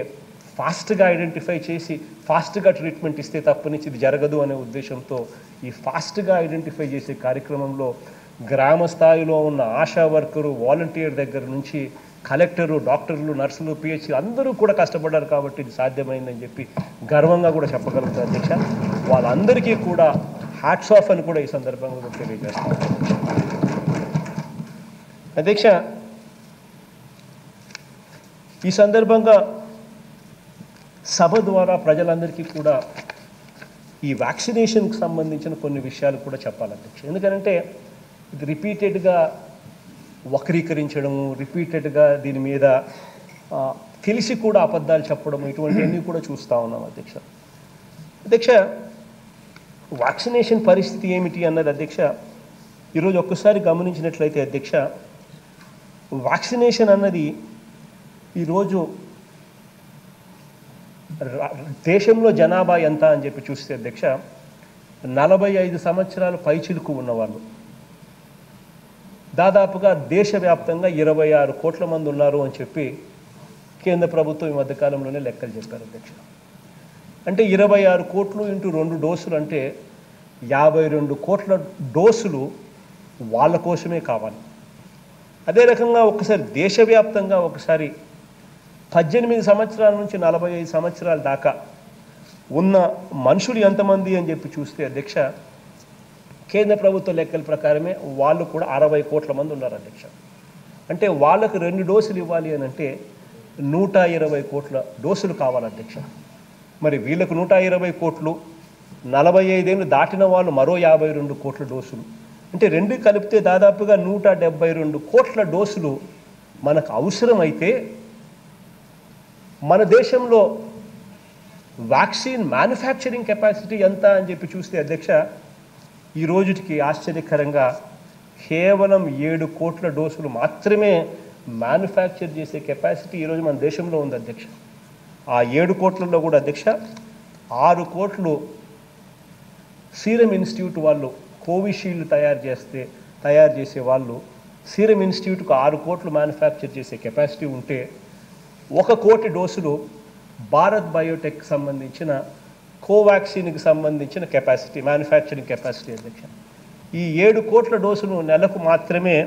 ఫాస్ట్గా ఐడెంటిఫై చేసి ఫాస్ట్గా ట్రీట్మెంట్ ఇస్తే తప్పనిచ్చి ఇది జరగదు అనే ఉద్దేశంతో ఈ ఫాస్ట్గా ఐడెంటిఫై చేసే కార్యక్రమంలో గ్రామ స్థాయిలో ఉన్న ఆశా వర్కరు, వాలంటీర్ దగ్గర నుంచి కలెక్టరు, డాక్టర్లు, నర్సులు, పిహెచ్సి అందరూ కూడా కష్టపడ్డారు కాబట్టి ఇది సాధ్యమైందని చెప్పి గర్వంగా కూడా చెప్పగలుగుతారు అధ్యక్ష. వాళ్ళందరికీ కూడా హ్యాట్స్ ఆఫ్ అని కూడా ఈ సందర్భంగా తెలియజేస్తాను అధ్యక్ష. ఈ సందర్భంగా సభ ద్వారా ప్రజలందరికీ కూడా ఈ వ్యాక్సినేషన్కి సంబంధించిన కొన్ని విషయాలు కూడా చెప్పాలి అధ్యక్ష. ఎందుకంటే ఇది రిపీటెడ్గా వక్రీకరించడము, రిపీటెడ్గా దీని మీద తెలిసి కూడా అబద్ధాలు చెప్పడం ఇటువంటివన్నీ కూడా చూస్తూ ఉన్నాం అధ్యక్ష. వ్యాక్సినేషన్ పరిస్థితి ఏమిటి అన్నది అధ్యక్ష ఈరోజు ఒక్కసారి గమనించినట్లయితే అధ్యక్ష వ్యాక్సినేషన్ అన్నది ఈరోజు దేశంలో జనాభా ఎంత అని చెప్పి చూస్తే అధ్యక్ష 45 సంవత్సరాల పైచిలుకు ఉన్నవాళ్ళు దాదాపుగా దేశవ్యాప్తంగా 26 కోట్ల మంది ఉన్నారు అని చెప్పి కేంద్ర ప్రభుత్వం ఈ మధ్యకాలంలోనే లెక్కలు చెప్పారు అధ్యక్ష. అంటే 26 కోట్లు ఇంటూ 2 డోసులు అంటే 52 కోట్ల డోసులు వాళ్ళ కోసమే కావాలి. అదే రకంగా ఒకసారి దేశవ్యాప్తంగా ఒకసారి 18 సంవత్సరాల నుంచి 45 సంవత్సరాల దాకా ఉన్న మనుషులు ఎంతమంది అని చెప్పి చూస్తే అధ్యక్ష కేంద్ర ప్రభుత్వ లెక్కల ప్రకారమే వాళ్ళు కూడా 60 కోట్ల మంది ఉన్నారు అధ్యక్ష. అంటే వాళ్ళకు 2 డోసులు ఇవ్వాలి అని అంటే 120 కోట్ల డోసులు కావాలి అధ్యక్ష. మరి వీళ్ళకు 120 కోట్లు, 45 ఏళ్ళు దాటిన వాళ్ళు మరో 52 కోట్ల డోసులు, అంటే 2 కలిపితే దాదాపుగా 172 కోట్ల డోసులు మనకు అవసరమైతే మన దేశంలో వ్యాక్సిన్ మ్యానుఫ్యాక్చరింగ్ కెపాసిటీ ఎంత అని చెప్పి చూస్తే అధ్యక్ష, ఈ రోజుకి ఆశ్చర్యకరంగా కేవలం 7 కోట్ల డోసులు మాత్రమే మ్యానుఫ్యాక్చర్ చేసే కెపాసిటీ ఈరోజు మన దేశంలో ఉంది అధ్యక్ష. ఆ 7 కోట్లలో కూడా అధ్యక్ష 6 కోట్లు సీరం ఇన్స్టిట్యూట్ వాళ్ళు కోవిషీల్డ్ తయారు చేసే వాళ్ళు సీరం ఇన్స్టిట్యూట్కు 6 కోట్లు మ్యానుఫ్యాక్చర్ చేసే కెపాసిటీ ఉంటే 1 కోటి డోసులు భారత్ బయోటెక్ సంబంధించిన కోవాక్సిన్కి సంబంధించిన కెపాసిటీ, మ్యానుఫ్యాక్చరింగ్ కెపాసిటీ అధ్యక్ష. ఈ 7 కోట్ల డోసులు నెలకు మాత్రమే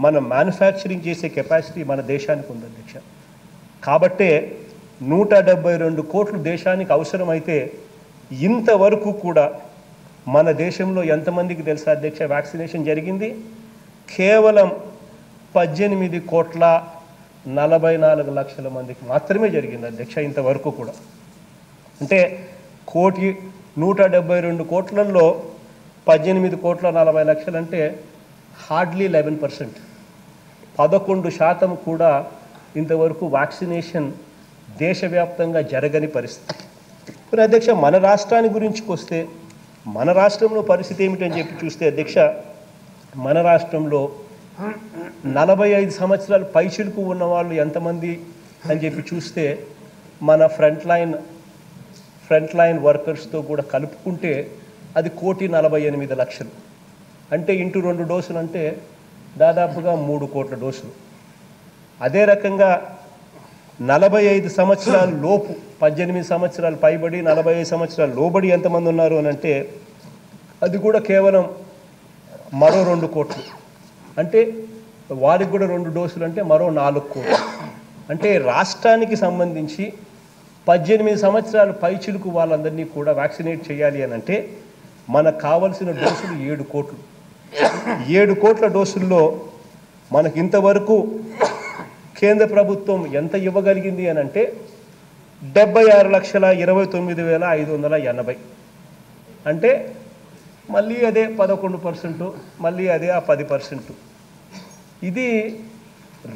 మనం మ్యానుఫ్యాక్చరింగ్ చేసే కెపాసిటీ మన దేశానికి ఉంది అధ్యక్ష. కాబట్టే 172 కోట్లు దేశానికి అవసరమైతే ఇంతవరకు కూడా మన దేశంలో ఎంతమందికి తెలుసా అధ్యక్ష వ్యాక్సినేషన్ జరిగింది? కేవలం 18,44 లక్షల మందికి మాత్రమే జరిగింది అధ్యక్ష ఇంతవరకు కూడా. అంటే 172 కోట్లలో 18,40,00,000 అంటే హార్డ్లీ 11%, 11% కూడా ఇంతవరకు వ్యాక్సినేషన్ దేశవ్యాప్తంగా జరగని పరిస్థితి. మరి అధ్యక్ష మన రాష్ట్రాన్ని గురించికి వస్తే మన రాష్ట్రంలో పరిస్థితి ఏమిటని చెప్పి చూస్తే అధ్యక్ష, మన రాష్ట్రంలో 45 సంవత్సరాలు పైచిలుకు ఉన్న వాళ్ళు ఎంతమంది అని చెప్పి చూస్తే మన ఫ్రంట్ లైన్ వర్కర్స్తో కూడా కలుపుకుంటే అది 1,48,00,000. అంటే ఇంటూ 2 డోసులు అంటే దాదాపుగా 3 కోట్ల డోసులు. అదే రకంగా 45 సంవత్సరాల లోపు, 18 సంవత్సరాలు పైబడి 45 సంవత్సరాల లోబడి ఎంతమంది ఉన్నారు అని అంటే అది కూడా కేవలం మరో 2 కోట్లు. అంటే వారికి కూడా 2 డోసులు అంటే మరో 4 కోట్లు. అంటే రాష్ట్రానికి సంబంధించి 18 సంవత్సరాలు పైచిలుకు వాళ్ళందరినీ కూడా వ్యాక్సినేట్ చేయాలి అని అంటే మనకు కావలసిన డోసులు 7 కోట్లు. 7 కోట్ల డోసుల్లో మనకి ఇంతవరకు కేంద్ర ప్రభుత్వం ఎంత ఇవ్వగలిగింది అని అంటే 76,29,580. అంటే మళ్ళీ అదే 11%, మళ్ళీ అదే ఆ 10%. ఇది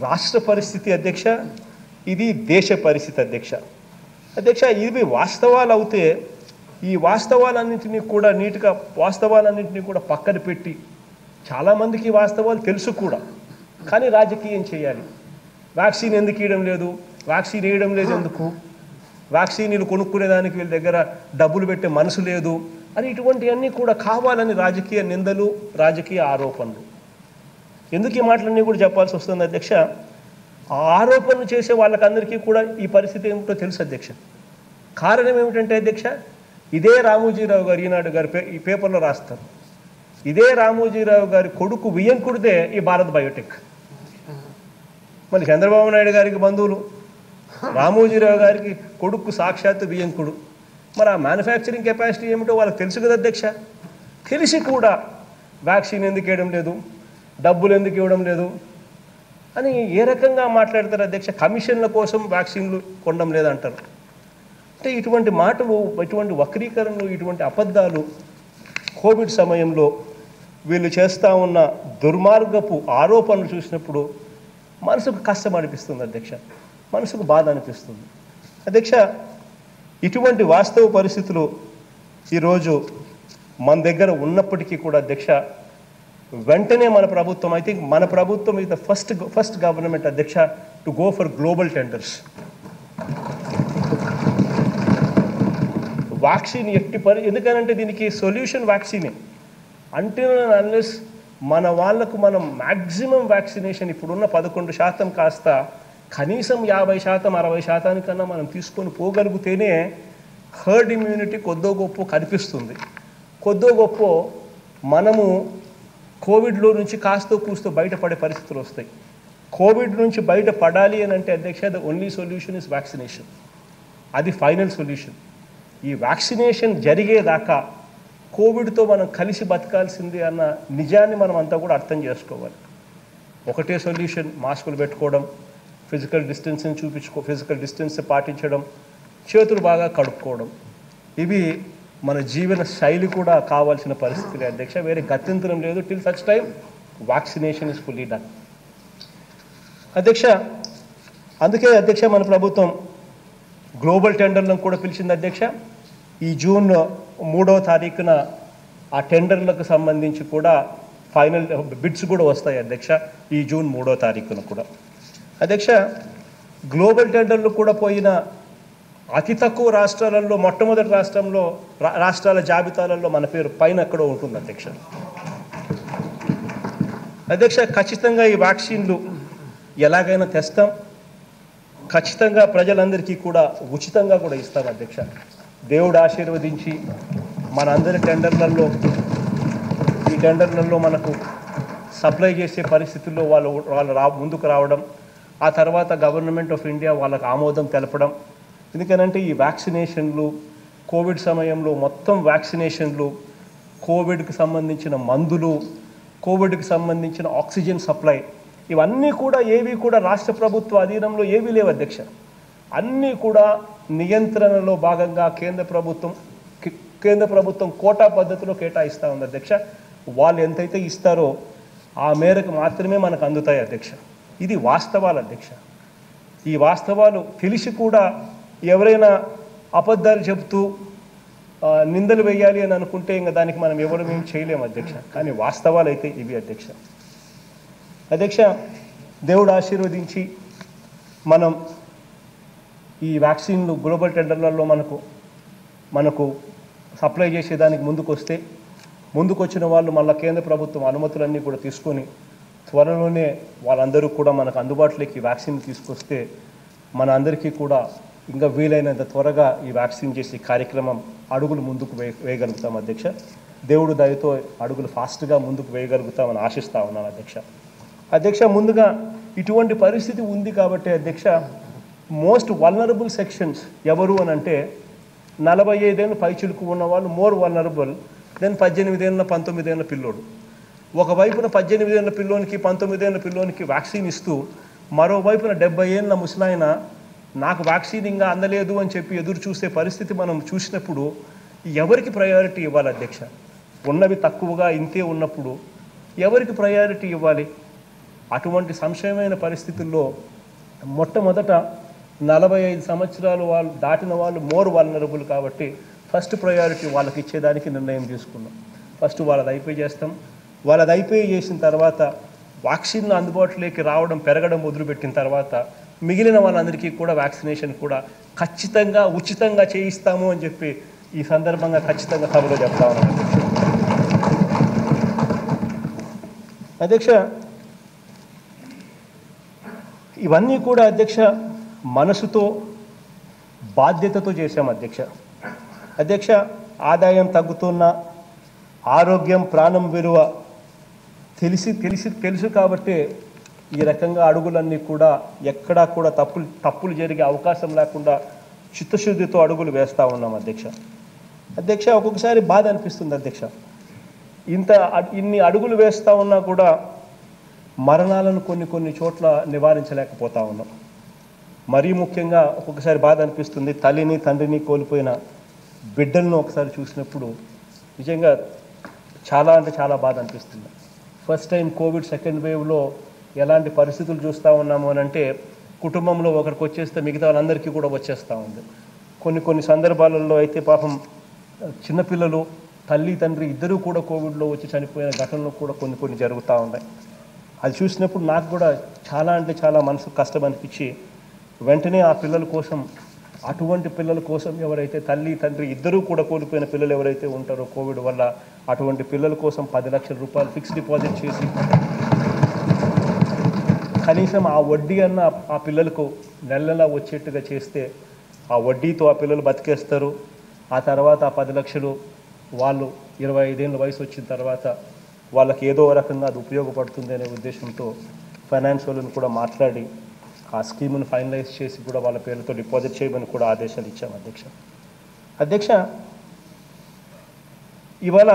రాష్ట్ర పరిస్థితి అధ్యక్ష, ఇది దేశ పరిస్థితి అధ్యక్ష. ఇవి వాస్తవాలు అవుతే ఈ వాస్తవాలన్నింటినీ కూడా పక్కన పెట్టి, చాలామందికి ఈ వాస్తవాలు తెలుసు కూడా, కానీ రాజకీయం చేయాలి. వ్యాక్సిన్ ఎందుకు ఇవ్వడం లేదు, వ్యాక్సిన్ వేయడం లేదు ఎందుకు, వ్యాక్సిన్లు కొనుక్కునేదానికి వీళ్ళ దగ్గర డబ్బులు పెట్టే మనసు లేదు అని ఇటువంటివన్నీ కూడా కావాలని రాజకీయ నిందలు, రాజకీయ ఆరోపణలు. ఎందుకు ఈ మాటలన్నీ కూడా చెప్పాల్సి వస్తుంది అధ్యక్ష? ఆ ఆరోపణలు చేసే వాళ్ళకందరికీ కూడా ఈ పరిస్థితి ఏమిటో తెలుసు అధ్యక్ష. కారణం ఏమిటంటే అధ్యక్ష, ఇదే రామోజీరావు గారు ఈనాడు గారు ఈ పేపర్లో రాస్తారు, ఇదే రామోజీరావు గారి కొడుకు వియ్యంకుడిదే ఈ భారత్ బయోటెక్. మరి చంద్రబాబు నాయుడు గారికి బంధువులు, రామోజీరావు గారికి కొడుకు సాక్షాత్తు వియ్యంకుడు. మరి ఆ మ్యానుఫ్యాక్చరింగ్ కెపాసిటీ ఏమిటో వాళ్ళకి తెలుసు కదా అధ్యక్ష. తెలిసి కూడా వ్యాక్సిన్ ఎందుకు వేయడం లేదు, డబ్బులు ఎందుకు ఇవ్వడం లేదు అని ఏ రకంగా మాట్లాడతారు అధ్యక్ష? కమిషన్ల కోసం వ్యాక్సిన్లు కొనడం లేదంటారు. అంటే ఇటువంటి మాటలు, ఇటువంటి వక్రీకరణలు, ఇటువంటి అబద్ధాలు కోవిడ్ సమయంలో వీళ్ళు చేస్తూ ఉన్న దుర్మార్గపు ఆరోపణలు చూసినప్పుడు మనసుకు కష్టం అనిపిస్తుంది అధ్యక్ష, మనసుకు బాధ అనిపిస్తుంది అధ్యక్ష. ఇటువంటి వాస్తవ పరిస్థితులు ఈరోజు మన దగ్గర ఉన్నప్పటికీ కూడా అధ్యక్ష, వెంటనే మన ప్రభుత్వం, ఐ థింక్ మన ప్రభుత్వం ఇస్ ద ఫస్ట్ గవర్నమెంట్ అధ్యక్ష to go for global tenders. Vaccine ఎందుకనంటే దీనికి సొల్యూషన్ వ్యాక్సినే. అంటిల్ అన్లెస్ మన వాళ్ళకు మనం మ్యాక్సిమం వ్యాక్సినేషన్ ఇప్పుడున్న 11% కాస్త కనీసం 50%, 60% మనం తీసుకొని పోగలిగితేనే హర్డ్ ఇమ్యూనిటీ కొద్దో గొప్ప కనిపిస్తుంది. కొద్దో గొప్ప మనము కోవిడ్లో నుంచి కాస్తో కూస్తో బయటపడే పరిస్థితులు వస్తాయి. కోవిడ్ నుంచి బయటపడాలి అని అంటే అధ్యక్ష, the only solution is vaccination. అది ఫైనల్ సొల్యూషన్. ఈ వ్యాక్సినేషన్ జరిగేదాకా కోవిడ్తో మనం కలిసి బతకాల్సింది అన్న నిజాన్ని మనం అంతా కూడా అర్థం చేసుకోవాలి. ఒకటే సొల్యూషన్, మాస్కులు పెట్టుకోవడం, ఫిజికల్ డిస్టెన్స్ పాటించడం, చేతులు బాగా కడుక్కోవడం. ఇవి మన జీవన శైలి కూడా కావాల్సిన పరిస్థితులే అధ్యక్ష. వేరే గత్యంతరం లేదు. Till such time vaccination is fully done అధ్యక్ష. అందుకే అధ్యక్ష మన ప్రభుత్వం గ్లోబల్ టెండర్లను కూడా పిలిచింది అధ్యక్ష. ఈ జూన్ 3వ తారీఖున ఆ టెండర్లకు సంబంధించి కూడా ఫైనల్ బిడ్స్ కూడా వస్తాయి అధ్యక్ష, ఈ జూన్ 3వ తారీఖున కూడా. అధ్యక్ష, గ్లోబల్ టెండర్లు కూడా పోయిన అతి తక్కువ రాష్ట్రాలలో మొట్టమొదటి రాష్ట్రాల జాబితాలలో మన పేరు పైన ఎక్కడో ఉంటుంది అధ్యక్ష. అధ్యక్ష, ఖచ్చితంగా ఈ వ్యాక్సిన్లు ఎలాగైనా తెస్తాం, ఖచ్చితంగా ప్రజలందరికీ కూడా ఉచితంగా కూడా ఇస్తాం అధ్యక్ష. దేవుడు ఆశీర్వదించి మనందరి ఈ టెండర్లలో మనకు సప్లై చేసే పరిస్థితుల్లో వాళ్ళు ముందుకు రావడం, ఆ తర్వాత గవర్నమెంట్ ఆఫ్ ఇండియా వాళ్ళకు ఆమోదం తెలపడం. ఎందుకనంటే ఈ వ్యాక్సినేషన్లు కోవిడ్ సమయంలో మొత్తం వ్యాక్సినేషన్లు, కోవిడ్కి సంబంధించిన మందులు, కోవిడ్కి సంబంధించిన ఆక్సిజన్ సప్లై, ఇవన్నీ కూడా ఏవి కూడా రాష్ట్ర ప్రభుత్వ అధీనంలో ఏవీ లేవు అధ్యక్ష. అన్నీ కూడా నియంత్రణలో భాగంగా కేంద్ర ప్రభుత్వం కోటా పద్ధతిలో కేటాయిస్తూ ఉంది అధ్యక్ష. వాళ్ళు ఎంతైతే ఇస్తారో ఆ మేరకు మాత్రమే మనకు అందుతాయి అధ్యక్ష. ఇది వాస్తవాలు అధ్యక్ష. ఈ వాస్తవాలు తెలిసి కూడా ఎవరైనా అబద్ధాలు చెబుతూ నిందలు వేయాలి అని అనుకుంటే ఇంకా దానికి మనం ఎవరు మేము చేయలేము అధ్యక్ష. కానీ వాస్తవాలు అయితే ఇవి అధ్యక్ష. అధ్యక్ష, దేవుడు ఆశీర్వదించి మనం ఈ వ్యాక్సిన్లు గ్లోబల్ టెండర్లలో మనకు సప్లై చేసేదానికి ముందుకొచ్చిన వాళ్ళు మళ్ళీ కేంద్ర ప్రభుత్వం అనుమతులన్నీ కూడా తీసుకొని త్వరలోనే వాళ్ళందరూ కూడా మనకు అందుబాటులోకి వ్యాక్సిన్ తీసుకొస్తే మన అందరికీ కూడా ఇంకా వీలైనంత త్వరగా ఈ వ్యాక్సిన్ చేసే కార్యక్రమం అడుగులు ముందుకు వేయగలుగుతాం అధ్యక్ష. దేవుడు దయతో అడుగులు ఫాస్ట్గా ముందుకు వేయగలుగుతామని ఆశిస్తూ ఉన్నాను అధ్యక్ష. ముందుగా ఇటువంటి పరిస్థితి ఉంది కాబట్టి అధ్యక్ష, మోస్ట్ వల్నరబుల్ సెక్షన్స్ ఎవరు అని అంటే 45 ఏళ్ళు పైచిలుకు ఉన్నవాళ్ళు మోర్ వల్నరబుల్ దెన్ 18 ఏళ్ళ 19 ఏళ్ళ పిల్లోడు. ఒకవైపున 18 ఏళ్ళ పిల్లోనికి 19 ఏళ్ళ పిల్లోనికి వ్యాక్సిన్ ఇస్తూ మరోవైపున 70 ఏళ్ళ ముసలాయన నాకు వ్యాక్సిన్ ఇంకా అందలేదు అని చెప్పి ఎదురు చూసే పరిస్థితి మనం చూసినప్పుడు ఎవరికి ప్రయారిటీ ఇవ్వాలి అధ్యక్ష? ఉన్నవి తక్కువగా ఇంతే ఉన్నప్పుడు ఎవరికి ప్రయారిటీ ఇవ్వాలి? అటువంటి సంశయమైన పరిస్థితుల్లో మొట్టమొదట 45 సంవత్సరాలు వాళ్ళు దాటిన వాళ్ళు మోర్ వల్నరబుల్ కాబట్టి ఫస్ట్ ప్రయారిటీ వాళ్ళకి ఇచ్చేదానికి నిర్ణయం తీసుకున్నాం. ఫస్ట్ వాళ్ళది అయిపోయి చేస్తాం. వాళ్ళది అయిపోయి చేసిన తర్వాత వ్యాక్సిన్లు అందుబాటులోకి రావడం పెరగడం మొదలుపెట్టిన తర్వాత మిగిలిన వాళ్ళందరికీ కూడా వ్యాక్సినేషన్ కూడా ఖచ్చితంగా ఉచితంగా చేయిస్తాము అని చెప్పి ఈ సందర్భంగా ఖచ్చితంగా సభలో చెప్తా ఉన్నాను అధ్యక్ష. ఇవన్నీ కూడా అధ్యక్ష మనసుతో బాధ్యతతో చేశాం అధ్యక్ష. ఆదాయం తగ్గుతున్న, ఆరోగ్యం ప్రాణం విలువ తెలుసు కాబట్టి ఈ రకంగా అడుగులన్నీ కూడా ఎక్కడా కూడా తప్పులు జరిగే అవకాశం లేకుండా చిత్తశుద్ధితో అడుగులు వేస్తూ ఉన్నాం అధ్యక్ష. ఒక్కొక్కసారి బాధ అనిపిస్తుంది అధ్యక్ష. ఇన్ని అడుగులు వేస్తూ ఉన్నా కూడా మరణాలను కొన్ని చోట్ల నివారించలేకపోతా ఉన్నాం. మరీ ముఖ్యంగా ఒక్కొక్కసారి బాధ అనిపిస్తుంది. తల్లిని తండ్రిని కోల్పోయిన బిడ్డలను ఒకసారి చూసినప్పుడు నిజంగా చాలా అంటే చాలా బాధ అనిపిస్తుంది. ఫస్ట్ టైం కోవిడ్ సెకండ్ వేవ్లో ఎలాంటి పరిస్థితులు చూస్తూ ఉన్నాము అని అంటే కుటుంబంలో ఒకరికి వచ్చేస్తే మిగతా వాళ్ళందరికీ కూడా వచ్చేస్తూ ఉంది. కొన్ని సందర్భాలలో అయితే పాపం చిన్నపిల్లలు తల్లి తండ్రి ఇద్దరూ కూడా కోవిడ్లో వచ్చి చనిపోయిన ఘటనలు కూడా కొన్ని జరుగుతూ ఉన్నాయి. అది చూసినప్పుడు నాకు కూడా చాలా అంటే చాలా మనసు కష్టం అనిపించి వెంటనే ఆ పిల్లల కోసం, అటువంటి పిల్లల కోసం ఎవరైతే తల్లి తండ్రి ఇద్దరూ కూడా కోల్పోయిన పిల్లలు ఎవరైతే ఉంటారో కోవిడ్ వల్ల, అటువంటి పిల్లల కోసం 10 లక్షల రూపాయలు ఫిక్స్డ్ డిపాజిట్ చేసి కనీసం ఆ వడ్డీ అన్న ఆ పిల్లలకు నెలలా వచ్చేట్టుగా చేస్తే ఆ వడ్డీతో ఆ పిల్లలు బతికేస్తారు. ఆ తర్వాత ఆ 10 లక్షలు వాళ్ళు 25 ఏళ్ళ వయసు వచ్చిన తర్వాత వాళ్ళకి ఏదో రకంగా అది ఉపయోగపడుతుంది అనే ఉద్దేశంతో ఫైనాన్స్ వాళ్ళని కూడా మాట్లాడి ఆ స్కీమ్ను ఫైనలైజ్ చేసి కూడా వాళ్ళ పేరుతో డిపాజిట్ చేయమని కూడా ఆదేశాలు ఇచ్చాం అధ్యక్ష. ఇవాళ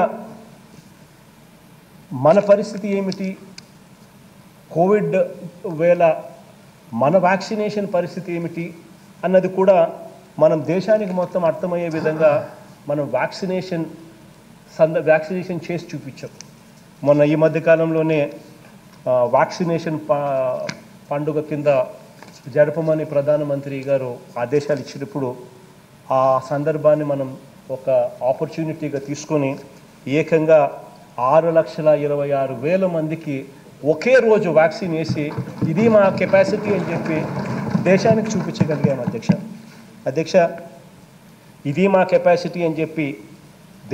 మన పరిస్థితి ఏమిటి, కోవిడ్ వేళ మన వ్యాక్సినేషన్ పరిస్థితి ఏమిటి అన్నది కూడా మనం దేశానికి మొత్తం అర్థమయ్యే విధంగా మనం వ్యాక్సినేషన్ చేసి చూపించాం. మొన్న ఈ మధ్యకాలంలోనే వ్యాక్సినేషన్ పండుగ కింద జరపమని ప్రధానమంత్రి గారు ఆదేశాలు ఇచ్చినప్పుడు ఆ సందర్భాన్ని మనం ఒక ఆపర్చునిటీగా తీసుకొని ఏకంగా 6,26,000 మందికి ఒకే రోజు వ్యాక్సిన్ వేసి ఇది మా కెపాసిటీ అని చెప్పి దేశానికి చూపించగలిగాం అధ్యక్ష. ఇది మా కెపాసిటీ అని చెప్పి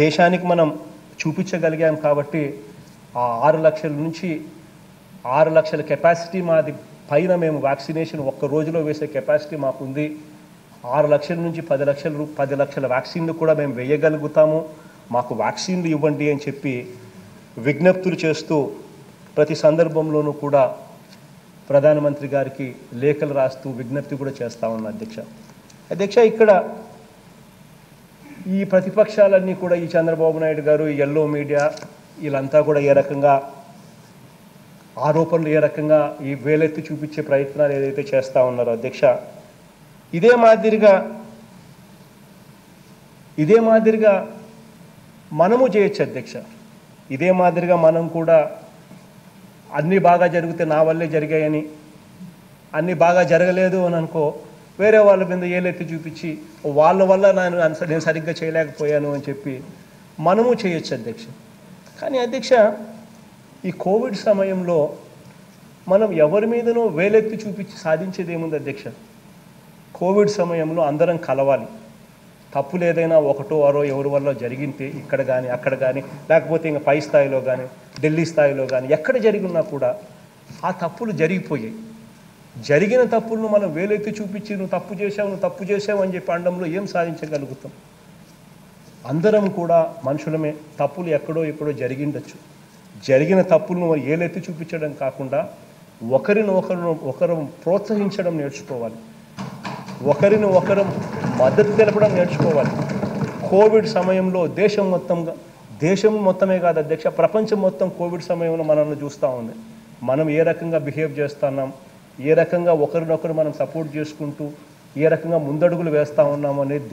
దేశానికి మనం చూపించగలిగాం కాబట్టి ఆ 6 లక్షల నుంచి 6 లక్షల కెపాసిటీ మాది పైన మేము వ్యాక్సినేషన్ ఒక్క రోజులో వేసే కెపాసిటీ మాకుంది. 6 లక్షల నుంచి 10 లక్షల వ్యాక్సిన్లు కూడా మేము వేయగలుగుతాము, మాకు వ్యాక్సిన్లు ఇవ్వండి అని చెప్పి విజ్ఞప్తులు చేస్తూ ప్రతి సందర్భంలోనూ కూడా ప్రధానమంత్రి గారికి లేఖలు రాస్తూ విజ్ఞప్తి కూడా చేస్తూ ఉన్నా అధ్యక్ష. ఇక్కడ ఈ ప్రతిపక్షాలన్నీ కూడా ఈ చంద్రబాబు నాయుడు గారు, ఈ ఎల్లో మీడియా వీళ్ళంతా కూడా ఏ రకంగా ఆరోపణలు ఏ రకంగా ఈ వేలెత్తి చూపించే ప్రయత్నాలు ఏదైతే చేస్తూ ఉన్నారో అధ్యక్ష, ఇదే మాదిరిగా మనము చేయొచ్చు అధ్యక్ష. ఇదే మాదిరిగా మనం కూడా అన్నీ బాగా జరిగితే నా వల్లే జరిగాయని, అన్నీ బాగా జరగలేదు అని అనుకో వేరే వాళ్ళ మీద ఏలెత్తి చూపించి వాళ్ళ వల్ల నేను సరిగ్గా చేయలేకపోయాను అని చెప్పి మనము చేయొచ్చు అధ్యక్ష. కానీ అధ్యక్ష, ఈ కోవిడ్ సమయంలో మనం ఎవరి మీదనో వేలెత్తి చూపించి సాధించేది ఏముంది అధ్యక్ష? కోవిడ్ సమయంలో అందరం కలవాలి. తప్పులు ఏదైనా ఒకటో అరో ఎవరి వల్ల జరిగితే ఇక్కడ కానీ అక్కడ కానీ లేకపోతే ఇంకా పై స్థాయిలో కానీ ఢిల్లీ స్థాయిలో కానీ ఎక్కడ జరిగినా కూడా ఆ తప్పులు జరిగిపోయాయి. జరిగిన తప్పులను మనం వేలెత్తి చూపించి నువ్వు తప్పు చేసావు అని చెప్పి అనడంలో ఏం సాధించగలుగుతాం? అందరం కూడా మనుషులమే, తప్పులు ఎక్కడో జరిగిండొచ్చు. జరిగిన తప్పులను మరి ఏలెత్తి చూపించడం కాకుండా ఒకరు ప్రోత్సహించడం నేర్చుకోవాలి, ఒకరిని ఒకరు మద్దతు తెలపడం నేర్చుకోవాలి. కోవిడ్ సమయంలో దేశం మొత్తమే కాదు అధ్యక్ష, ప్రపంచం మొత్తం కోవిడ్ సమయంలో మనల్ని చూస్తూ ఉంది. మనం ఏ రకంగా బిహేవ్ చేస్తున్నాం, ఏ రకంగా ఒకరినొకరు మనం సపోర్ట్ చేసుకుంటూ ఏ రకంగా ముందడుగులు వేస్తూ ఉన్నాము అనేది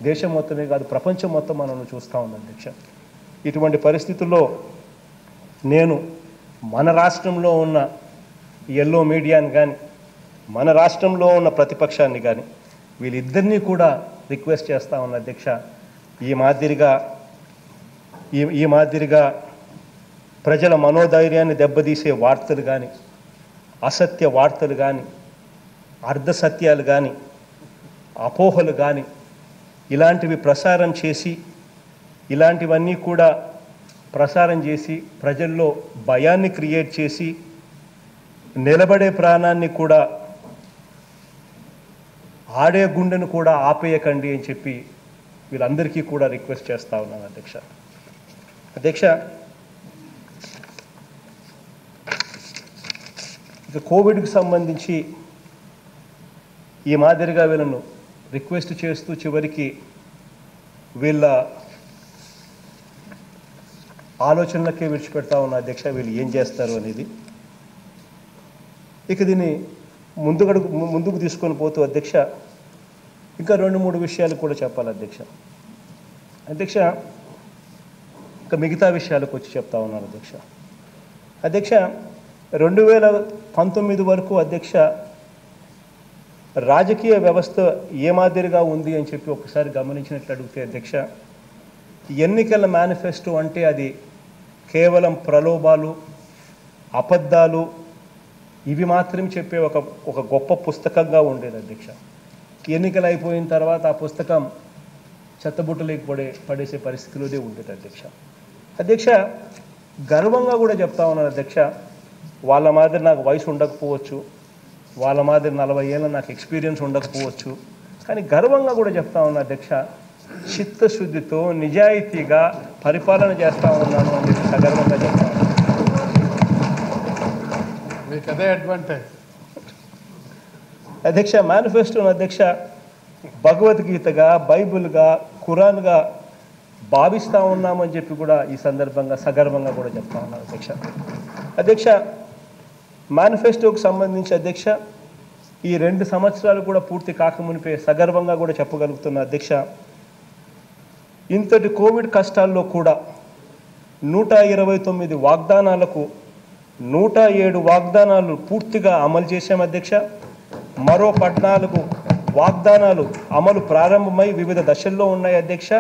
దేశం మొత్తమే కాదు ప్రపంచం మొత్తం మనల్ని చూస్తూ ఉంది అధ్యక్ష. ఇటువంటి పరిస్థితుల్లో నేను మన రాష్ట్రంలో ఉన్న ఎల్లో మీడియాని కానీ మన రాష్ట్రంలో ఉన్న ప్రతిపక్షాన్ని కానీ వీళ్ళిద్దరినీ కూడా రిక్వెస్ట్ చేస్తూ ఉన్న అధ్యక్ష, ఈ మాదిరిగా ప్రజల మనోధైర్యాన్ని దెబ్బతీసే వార్తలు కానీ, అసత్య వార్తలు కానీ, అర్ధసత్యాలు కానీ, అపోహలు కానీ ఇలాంటివి ఇలాంటివన్నీ కూడా ప్రసారం చేసి ప్రజల్లో భయాన్ని క్రియేట్ చేసి నిలబడే ప్రాణాన్ని కూడా ఆడే గుండెను కూడా ఆపేయకండి అని చెప్పి వీళ్ళందరికీ కూడా రిక్వెస్ట్ చేస్తూ ఉన్నాను అధ్యక్ష. ఇక కోవిడ్కి సంబంధించి ఈ మాదిరిగా వీళ్ళను రిక్వెస్ట్ చేస్తూ చివరికి వీళ్ళ ఆలోచనలకే విడిచిపెడతా ఉన్న అధ్యక్ష, వీళ్ళు ఏం చేస్తారు అనేది. ఇక దీన్ని ముందుకు తీసుకొని పోతూ అధ్యక్ష ఇంకా 2-3 విషయాలు కూడా చెప్పాలి అధ్యక్ష. ఇంకా మిగతా విషయాలకు వచ్చి చెప్తా ఉన్నాను అధ్యక్ష. 2019 వరకు అధ్యక్ష రాజకీయ వ్యవస్థ ఏ మాదిరిగా ఉంది అని చెప్పి ఒకసారి గమనించినట్లు అడిగితే అధ్యక్ష, ఎన్నికల మేనిఫెస్టో అంటే అది కేవలం ప్రలోభాలు, అబద్ధాలు ఇవి మాత్రం చెప్పే ఒక గొప్ప పుస్తకంగా ఉండేది అధ్యక్ష. ఎన్నికలు అయిపోయిన తర్వాత ఆ పుస్తకం చెత్తబుట్టలేకి పడేసే పరిస్థితిలోనే ఉండేది అధ్యక్ష. గర్వంగా కూడా చెప్తా ఉన్నాను అధ్యక్ష, వాళ్ళ మాదిరి నాకు వయసు ఉండకపోవచ్చు, వాళ్ళ మాదిరి 40 ఏళ్ళ నాకు ఎక్స్పీరియన్స్ ఉండకపోవచ్చు, కానీ గర్వంగా కూడా చెప్తా ఉన్నా అధ్యక్ష, చిత్తశుద్ధితో నిజాయితీగా పరిపాలన చేస్తూ ఉన్నాను అని చెప్పి సగర్వంగా చెప్తా ఉన్నాను. మీకు అదే అడ్వాంటేజ్ అధ్యక్ష. మేనిఫెస్టోను అధ్యక్ష భగవద్గీతగా, బైబిల్గా, ఖురాన్గా భావిస్తూ ఉన్నామని చెప్పి కూడా ఈ సందర్భంగా సగర్వంగా కూడా చెప్తా ఉన్నాను అధ్యక్ష. మేనిఫెస్టోకు సంబంధించి అధ్యక్ష ఈ 2 సంవత్సరాలు కూడా పూర్తి కాకమునిపే సగర్వంగా కూడా చెప్పగలుగుతున్న అధ్యక్ష, ఇంతటి కోవిడ్ కష్టాల్లో కూడా 129 వాగ్దానాలకు 107 వాగ్దానాలు పూర్తిగా అమలు చేశాం అధ్యక్ష. మరో 14 వాగ్దానాలు అమలు ప్రారంభమై వివిధ దశల్లో ఉన్నాయి అధ్యక్ష.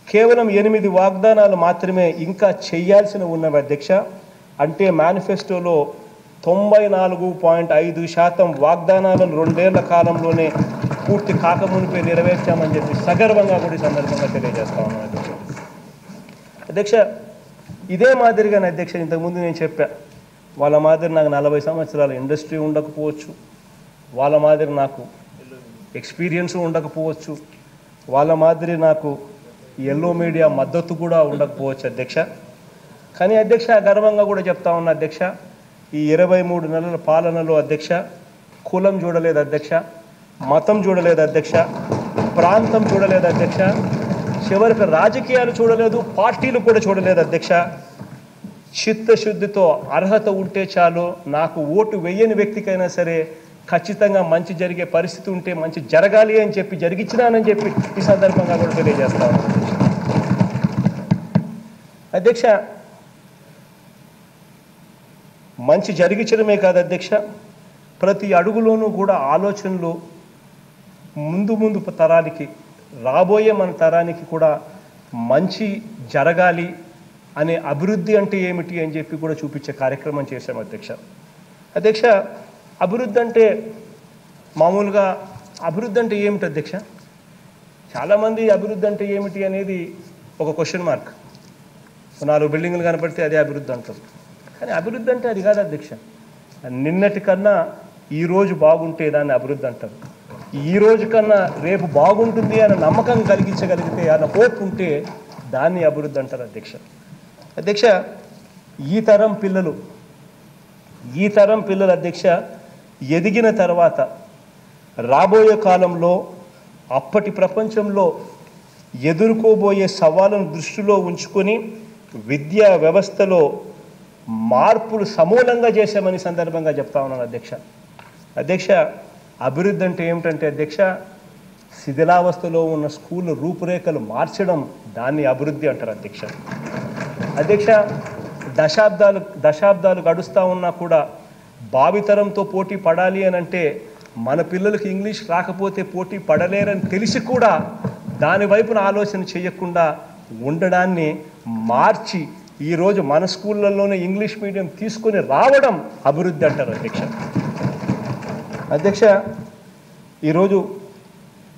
కేవలం 8 వాగ్దానాలు మాత్రమే ఇంకా చేయాల్సిన ఉన్నవి అధ్యక్ష. అంటే మేనిఫెస్టోలో 94.5% వాగ్దానాలను 2 ఏళ్ల కాలంలోనే పూర్తి కాకమునిపై నెరవేర్చామని చెప్పి సగర్వంగా కూడా ఈ సందర్భంగా తెలియజేస్తా ఉన్నాను అధ్యక్ష. అధ్యక్ష, ఇదే మాదిరిగానే అధ్యక్ష ఇంతకుముందు నేను చెప్పా, వాళ్ళ మాదిరి నాకు 40 సంవత్సరాల ఇండస్ట్రీ ఉండకపోవచ్చు, వాళ్ళ మాదిరి నాకు ఎక్స్పీరియన్స్ ఉండకపోవచ్చు, వాళ్ళ మాదిరి నాకు ఎల్లో మీడియా మద్దతు కూడా ఉండకపోవచ్చు అధ్యక్ష. కానీ అధ్యక్ష గర్వంగా కూడా చెప్తా ఉన్నా అధ్యక్ష, ఈ 23 నెలల పాలనలో అధ్యక్ష కులం చూడలేదు అధ్యక్ష, మతం చూడలేదు అధ్యక్ష, ప్రాంతం చూడలేదు అధ్యక్ష, చివరికి రాజకీయాలు చూడలేదు, పార్టీలు కూడా చూడలేదు అధ్యక్ష. చిత్తశుద్ధితో అర్హత ఉంటే చాలు, నాకు ఓటు వేయని వ్యక్తికైనా సరే ఖచ్చితంగా మంచి జరిగే పరిస్థితి ఉంటే మంచి జరగాలి అని చెప్పి జరిగించినానని చెప్పి ఈ సందర్భంగా కూడా తెలియజేస్తాను అధ్యక్ష. మంచి జరిగించడమే కాదు అధ్యక్ష, ప్రతి అడుగులోనూ కూడా ఆలోచనలు ముందు తరానికి, రాబోయే మన తరానికి కూడా మంచి జరగాలి అనే అభివృద్ధి అంటే ఏమిటి అని చెప్పి కూడా చూపించే కార్యక్రమం చేశాం అధ్యక్ష. అధ్యక్ష, అభివృద్ధి అంటే మామూలుగా అభివృద్ధి అంటే ఏమిటి అధ్యక్ష? చాలామంది అభివృద్ధి అంటే ఏమిటి అనేది ఒక క్వశ్చన్ మార్క్. 4 బిల్డింగులు కనపడితే అదే అభివృద్ధి అంటారు. కానీ అభివృద్ధి అంటే అది కాదు అధ్యక్ష. నిన్నటి కన్నా ఈరోజు బాగుంటే దాన్ని అభివృద్ధి అంటారు. ఈ రోజు కన్నా రేపు బాగుంటుంది అన్న నమ్మకం కలిగించగలిగితే, అన్న హోప్ ఉంటే దాన్ని అభివృద్ధి అంటారు అధ్యక్ష. అధ్యక్ష, ఈ తరం పిల్లలు అధ్యక్ష ఎదిగిన తర్వాత రాబోయే కాలంలో అప్పటి ప్రపంచంలో ఎదుర్కోబోయే సవాళ్ళను దృష్టిలో ఉంచుకొని విద్యా వ్యవస్థలో మార్పులు సమూలంగా చేశామని సందర్భంగా చెప్తా ఉన్నాను అధ్యక్ష. అధ్యక్ష, అభివృద్ధి అంటే ఏమిటంటే అధ్యక్ష, శిథిలావస్థలో ఉన్న స్కూల్ రూపురేఖలు మార్చడం, దాన్ని అభివృద్ధి అంటారు అధ్యక్ష. అధ్యక్ష, దశాబ్దాలు గడుస్తూ ఉన్నా కూడా భావితరంతో పోటీ పడాలి అని అంటే మన పిల్లలకు ఇంగ్లీష్ రాకపోతే పోటీ పడలేరని తెలిసి కూడా దాని వైపున ఆలోచన చేయకుండా ఉండడాన్ని మార్చి ఈరోజు మన స్కూళ్ళల్లోనే ఇంగ్లీష్ మీడియం తీసుకొని రావడం అభివృద్ధి అంటారు అధ్యక్ష. అధ్యక్ష, ఈరోజు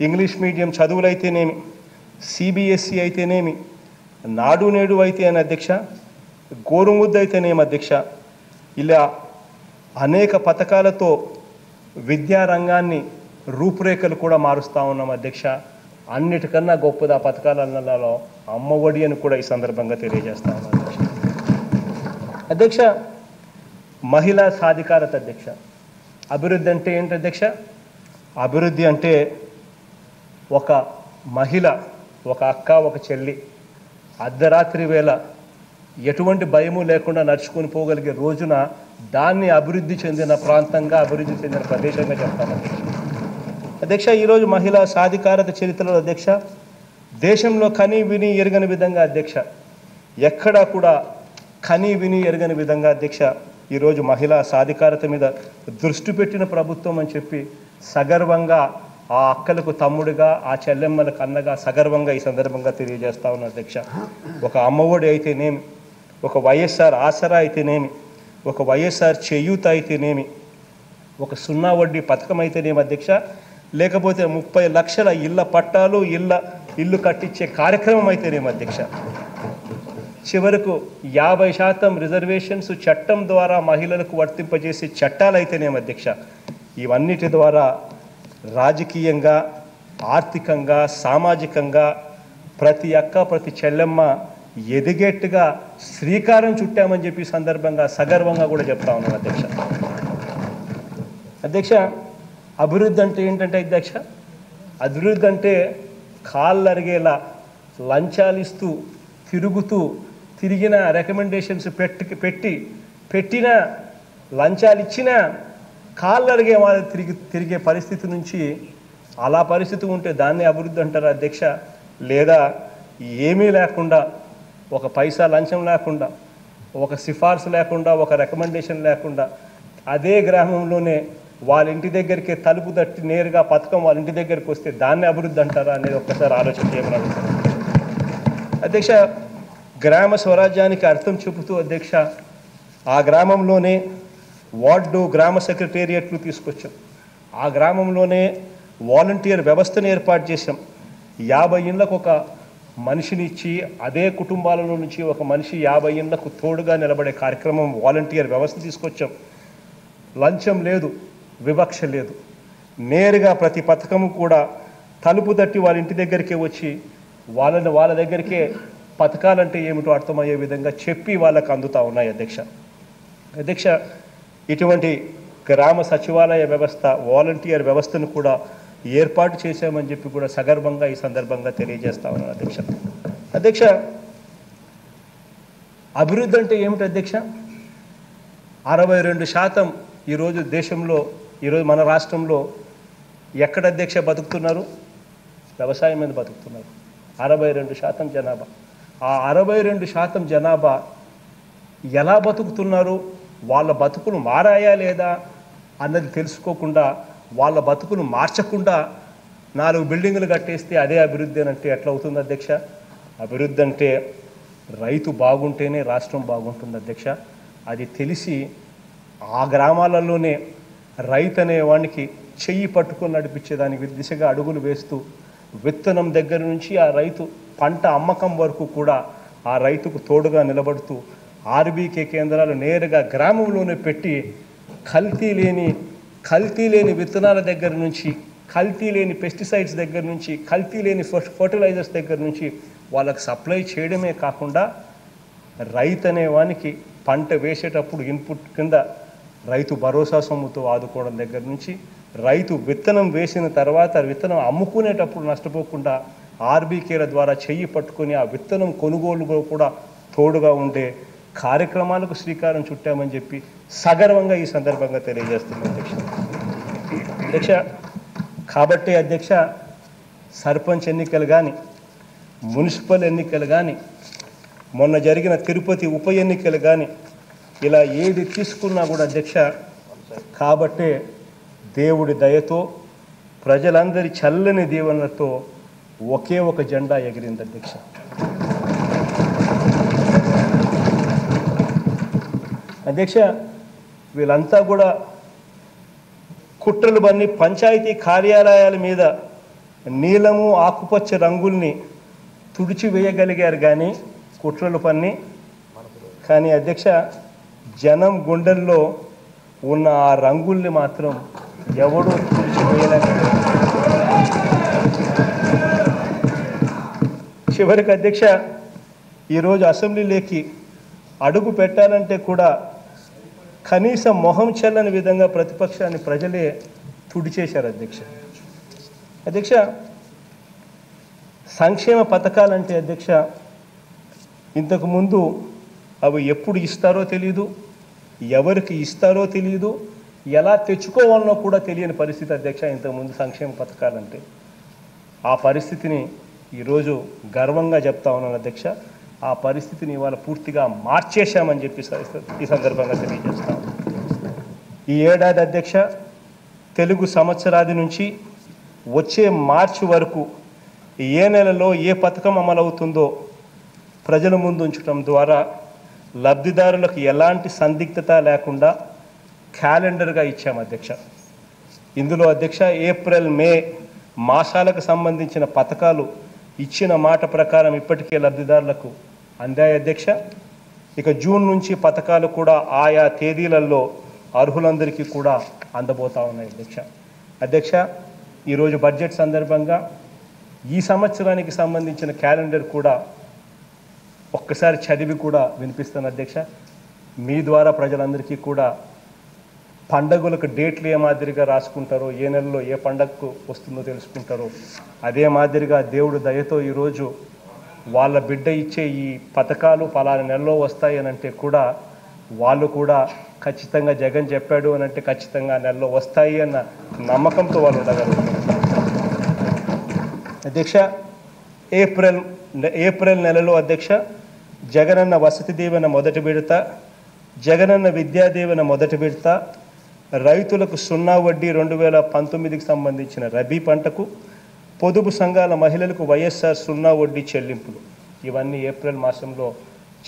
ఇంగ్లీష్ మీడియం చదువులైతేనేమి, సిబిఎస్ఈ అయితేనేమి, నాడు నేడు అయితే అని అధ్యక్ష, గోరుముద్ద అయితేనేమి అధ్యక్ష, ఇలా అనేక పథకాలతో విద్యారంగాన్ని రూపురేఖలు కూడా మారుస్తూ ఉన్నాం అధ్యక్ష. అన్నిటికన్నా గొప్పది ఆ పథకాలలో అమ్మఒడి అని కూడా ఈ సందర్భంగా తెలియజేస్తా ఉన్నాం అధ్యక్ష. అధ్యక్ష, మహిళా సాధికారత అధ్యక్ష. అభివృద్ధి అంటే ఏంటి అధ్యక్ష? అభివృద్ధి అంటే ఒక మహిళ, ఒక అక్క, ఒక చెల్లి అర్ధరాత్రి వేళ ఎటువంటి భయము లేకుండా నడుచుకొని పోగలిగే రోజున దాన్ని అభివృద్ధి చెందిన ప్రాంతంగా, అభివృద్ధి చెందిన ప్రదేశంగా చెప్తాను అధ్యక్ష. అధ్యక్ష, ఈరోజు మహిళా సాధికారత చరిత్రలో అధ్యక్ష దేశంలో కనీ విని ఎరగని విధంగా అధ్యక్ష, ఎక్కడా కూడా కనీ విని ఎరగని విధంగా అధ్యక్ష ఈరోజు మహిళా సాధికారత మీద దృష్టి పెట్టిన ప్రభుత్వం అని చెప్పి సగర్వంగా ఆ అక్కలకు తమ్ముడిగా, ఆ చెల్లెమ్మలకు అన్నగా సగర్వంగా ఈ సందర్భంగా తెలియజేస్తా ఉన్న అధ్యక్ష. ఒక అమ్మఒడి అయితేనేమి, ఒక వైఎస్ఆర్ ఆసరా అయితేనేమి, ఒక వైఎస్ఆర్ చేయూత అయితేనేమి, ఒక 0 వడ్డీ పథకం అయితేనేమి అధ్యక్ష, లేకపోతే 30 లక్షల ఇళ్ల పట్టాలు, ఇల్లు కట్టించే కార్యక్రమం అయితేనేమి అధ్యక్ష, చివరకు 50% రిజర్వేషన్స్ చట్టం ద్వారా మహిళలకు వర్తింపజేసే చట్టాలు అయితేనేమి అధ్యక్ష, ఇవన్నిటి ద్వారా రాజకీయంగా, ఆర్థికంగా, సామాజికంగా ప్రతి అక్క, ప్రతి చెల్లెమ్మ ఎదిగేట్టుగా శ్రీకారం చుట్టామని చెప్పి సందర్భంగా సగర్వంగా కూడా చెప్తా ఉన్నాను అధ్యక్ష. అధ్యక్ష, అభివృద్ధి అంటే ఏంటంటే అధ్యక్ష, అభివృద్ధి అంటే కాళ్ళు అరిగేలా లంచాలిస్తూ తిరిగిన రికమెండేషన్స్ పెట్టిన లంచాలు ఇచ్చిన కాళ్ళు అరిగే వాళ్ళు తిరిగే పరిస్థితి నుంచి అలా పరిస్థితి ఉంటే దాన్ని అభివృద్ధి అంటారు అధ్యక్ష. లేదా ఏమీ లేకుండా, ఒక పైసా లంచం లేకుండా, ఒక సిఫార్సు లేకుండా, ఒక రికమెండేషన్ లేకుండా అదే గ్రామంలోనే వాళ్ళ ఇంటి దగ్గరికి తలుపు తట్టి నేరుగా పథకం వాళ్ళ ఇంటి దగ్గరికి వస్తే దాన్ని అభివృద్ధి అంటారా అనేది ఒక్కసారి ఆలోచన చేయమని అడుగుతాను అధ్యక్ష. గ్రామ స్వరాజ్యానికి అర్థం చెబుతూ అధ్యక్ష, ఆ గ్రామంలోనే వార్డు గ్రామ సెక్రటేరియట్లు తీసుకొచ్చాం. ఆ గ్రామంలోనే వాలంటీర్ వ్యవస్థను ఏర్పాటు చేశాం. 50 ఇళ్లకు ఒక మనిషిని ఇచ్చి అదే కుటుంబాలలో నుంచి ఒక మనిషి 50 ఇళ్లకు తోడుగా నిలబడే కార్యక్రమం వాలంటీర్ వ్యవస్థ తీసుకొచ్చాం. లంచం లేదు, వివక్ష లేదు. నేరుగా ప్రతి పథకము కూడా తలుపు తట్టి వాళ్ళ ఇంటి దగ్గరికే వచ్చి వాళ్ళ దగ్గరికే పథకాలంటే ఏమిటో అర్థమయ్యే విధంగా చెప్పి వాళ్ళకు అందుతూ ఉన్నాయి అధ్యక్ష. ఇటువంటి గ్రామ సచివాలయ వ్యవస్థ, వాలంటీర్ వ్యవస్థను కూడా ఏర్పాటు చేశామని చెప్పి కూడా సగర్వంగా ఈ సందర్భంగా తెలియజేస్తా ఉన్నాను అధ్యక్ష. అభివృద్ధి అంటే ఏమిటి అధ్యక్ష? 62% ఈరోజు దేశంలో, ఈరోజు మన రాష్ట్రంలో ఎక్కడ అధ్యక్ష బతుకుతున్నారు? వ్యవసాయం మీద బతుకుతున్నారు. 62% జనాభా. ఆ 62% జనాభా ఎలా బతుకుతున్నారు, వాళ్ళ బతుకులు మారాయా లేదా అన్నది తెలుసుకోకుండా, వాళ్ళ బతుకులు మార్చకుండా 4 బిల్డింగులు కట్టేస్తే అదే అభివృద్ధి అని అంటే ఎట్లా అవుతుంది అధ్యక్ష? అభివృద్ధి అంటే రైతు బాగుంటేనే రాష్ట్రం బాగుంటుంది అధ్యక్ష. అది తెలిసి ఆ గ్రామాలలోనే రైతు అనేవానికి చెయ్యి పట్టుకొని నడిపించేదానికి దిశగా అడుగులు వేస్తూ, విత్తనం దగ్గర నుంచి ఆ రైతు పంట అమ్మకం వరకు కూడా ఆ రైతుకు తోడుగా నిలబడుతూ ఆర్బీకే కేంద్రాలు నేరుగా గ్రామంలోనే పెట్టి కల్తీ లేని విత్తనాల దగ్గర నుంచి, కల్తీ లేని పెస్టిసైడ్స్ దగ్గర నుంచి, కల్తీ లేని ఫర్టిలైజర్స్ దగ్గర నుంచి వాళ్ళకి సప్లై చేయడమే కాకుండా రైతు అనేవానికి పంట వేసేటప్పుడు ఇన్పుట్ కింద రైతు భరోసా సొమ్ముతో ఆదుకోవడం దగ్గర నుంచి, రైతు విత్తనం వేసిన తర్వాత విత్తనం అమ్ముకునేటప్పుడు నష్టపోకుండా ఆర్బీకేల ద్వారా చెయ్యి పట్టుకొని ఆ విత్తనం కొనుగోలులో కూడా తోడుగా ఉండే కార్యక్రమాలకు శ్రీకారం చుట్టామని చెప్పి సగర్వంగా ఈ సందర్భంగా తెలియజేస్తున్నాం అధ్యక్ష. కాబట్టి అధ్యక్ష, సర్పంచ్ ఎన్నికలు కానీ, మున్సిపల్ ఎన్నికలు కానీ, మొన్న జరిగిన తిరుపతి ఉప ఎన్నికలు కానీ, ఇలా ఏది తీసుకున్నా కూడా అధ్యక్ష, కాబట్టే దేవుడి దయతో, ప్రజలందరి చల్లని దీవెనలతో ఒకే ఒక జెండా ఎగిరింది అధ్యక్ష. అధ్యక్ష, వీళ్ళంతా కూడా కుట్రలు బన్ని పంచాయతీ కార్యాలయాల మీద నీలము ఆకుపచ్చ రంగుల్ని తుడిచివేయగలిగారు కానీ కుట్రలు పన్ని. కానీ అధ్యక్ష, జనం గుండెల్లో ఉన్న ఆ రంగుల్ని మాత్రం ఎవడూ తుడిచివేయలేక చివరికి అధ్యక్ష, ఈరోజు అసెంబ్లీలోకి అడుగు పెట్టాలంటే కూడా కనీసం మొహం చెల్లని విధంగా ప్రతిపక్షాన్ని ప్రజలే తుడిచేశారు అధ్యక్ష. సంక్షేమ పథకాలంటే అధ్యక్ష, ఇంతకుముందు అవి ఎప్పుడు ఇస్తారో తెలియదు, ఎవరికి ఇస్తారో తెలియదు, ఎలా తెచ్చుకోవాలనో కూడా తెలియని పరిస్థితి అధ్యక్ష ఇంతకుముందు సంక్షేమ పథకాలంటే. ఆ పరిస్థితిని ఈరోజు గర్వంగా చెప్తా ఉన్నాను అధ్యక్ష. ఆ పరిస్థితిని ఇవాళ పూర్తిగా మార్చేశామని చెప్పి ఈ సందర్భంగా తెలియజేస్తాం. ఈ ఏడాది అధ్యక్ష, తెలుగు సంవత్సరాది నుంచి వచ్చే మార్చి వరకు ఏ నెలలో ఏ పథకం అమలవుతుందో ప్రజల ముందు ఉంచడం ద్వారా లబ్ధిదారులకు ఎలాంటి సందిగ్ధత లేకుండా క్యాలెండర్గా ఇచ్చాము అధ్యక్ష. ఇందులో అధ్యక్ష ఏప్రిల్ మే మాసాలకు సంబంధించిన పథకాలు ఇచ్చిన మాట ప్రకారం ఇప్పటికే లబ్ధిదారులకు అందాయి అధ్యక్ష. ఇక జూన్ నుంచి పథకాలు కూడా ఆయా తేదీలలో అర్హులందరికీ కూడా అందబోతా ఉన్నాయి అధ్యక్ష. ఈరోజు బడ్జెట్ సందర్భంగా ఈ సంవత్సరానికి సంబంధించిన క్యాలెండర్ కూడా ఒక్కసారి చదివి కూడా వినిపిస్తాను అధ్యక్ష. మీ ద్వారా ప్రజలందరికీ కూడా పండగలకు డేట్లు ఏ మాదిరిగా రాసుకుంటారో, ఏ నెలలో ఏ పండగకు వస్తుందో తెలుసుకుంటారో, అదే మాదిరిగా దేవుడు దయతో ఈరోజు వాళ్ళ బిడ్డ ఇచ్చే ఈ పథకాలు పలానా నెలలో వస్తాయి అని అంటే కూడా వాళ్ళు కూడా ఖచ్చితంగా జగన్ చెప్పాడు అని అంటే ఖచ్చితంగా నెలలో వస్తాయి అన్న నమ్మకంతో వాళ్ళు ఉండగలుగుతారు అధ్యక్ష. ఏప్రిల్ నెలలో అధ్యక్ష, జగనన్న వసతి దీవెన మొదటి విడత, జగనన్న విద్యా దీవెన మొదటి విడత, రైతులకు 0 వడ్డీ 2019కి సంబంధించిన రబీ పంటకు, పొదుపు సంఘాల మహిళలకు వైఎస్ఆర్ 0 వడ్డీ చెల్లింపులు. ఇవన్నీ ఏప్రిల్ మాసంలో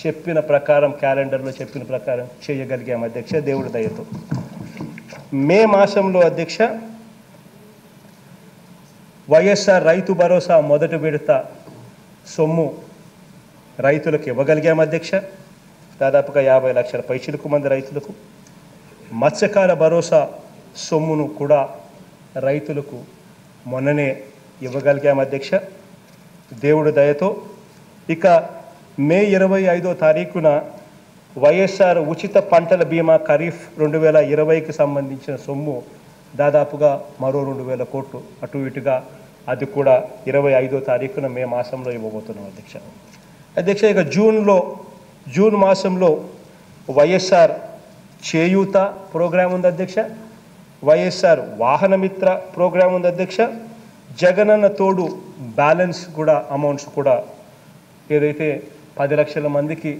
చెప్పిన ప్రకారం, క్యాలెండర్లో చెప్పిన ప్రకారం చేయగలిగాం అధ్యక్ష, దేవుడి దయతో. మే మాసంలో అధ్యక్ష వైఎస్ఆర్ రైతు భరోసా మొదటి విడత సొమ్ము రైతులకు ఇవ్వగలిగాం అధ్యక్ష. దాదాపుగా 50 లక్షల పైచిలకు మంది రైతులకు. మత్స్యకార భరోసా సొమ్మును కూడా రైతులకు మొన్ననే ఇవ్వగలిగాం అధ్యక్ష, దేవుడి దయతో. ఇక మే 25వ తారీఖున వైఎస్ఆర్ ఉచిత పంటల బీమా ఖరీఫ్ 2020కి సంబంధించిన సొమ్ము దాదాపుగా మరో 2,000 కోట్లు అటు ఇటుగా, అది కూడా 25వ తారీఖున మే మాసంలో ఇవ్వబోతున్నాం అధ్యక్ష. అధ్యక్ష, ఇక జూన్ మాసంలో వైఎస్ఆర్ చేయూత ప్రోగ్రాం ఉంది అధ్యక్ష, వైఎస్ఆర్ వాహనమిత్ర ప్రోగ్రాం ఉంది అధ్యక్ష, జగనన్న తోడు బ్యాలెన్స్ కూడా అమౌంట్స్ కూడా ఏదైతే 10 లక్షల మందికి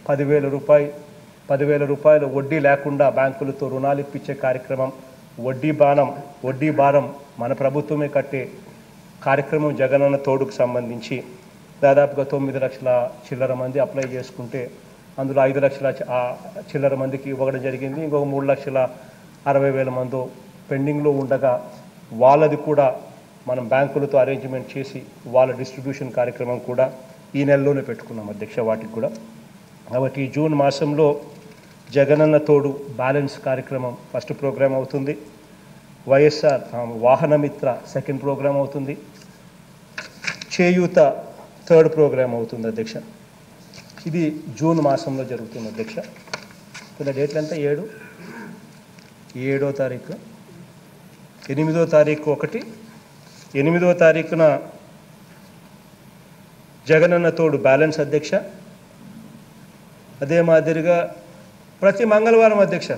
10,000 రూపాయలు వడ్డీ లేకుండా బ్యాంకులతో రుణాలు ఇప్పించే కార్యక్రమం, వడ్డీ భారం మన ప్రభుత్వమే కట్టే కార్యక్రమం జగనన్న తోడుకు సంబంధించి దాదాపుగా 9 లక్షల చిల్లర మంది అప్లై చేసుకుంటే అందులో 5 లక్షల చిల్లర మందికి ఇవ్వడం జరిగింది. ఇంకొక 3,60,000 మంది పెండింగ్లో ఉండగా వాళ్ళది కూడా మనం బ్యాంకులతో అరేంజ్మెంట్ చేసి వాళ్ళ డిస్ట్రిబ్యూషన్ కార్యక్రమం కూడా ఈ నెలలోనే పెట్టుకున్నాం అధ్యక్ష వాటికి కూడా. కాబట్టి ఈ జూన్ మాసంలో జగనన్న తోడు బ్యాలెన్స్ కార్యక్రమం ఫస్ట్ ప్రోగ్రాం అవుతుంది, వైఎస్ఆర్ వాహనమిత్ర సెకండ్ ప్రోగ్రాం అవుతుంది, చేయూత థర్డ్ ప్రోగ్రాం అవుతుంది అధ్యక్ష. ఇది జూన్ మాసంలో జరుగుతుంది అధ్యక్ష. ఇలా డేట్లు ఎంత? 7వ తారీఖు, 8వ తారీఖు ఒకటి, 8వ తారీఖున జగనన్న తోడు బ్యాలెన్స్ అధ్యక్ష. అదే మాదిరిగా ప్రతి మంగళవారం అధ్యక్ష,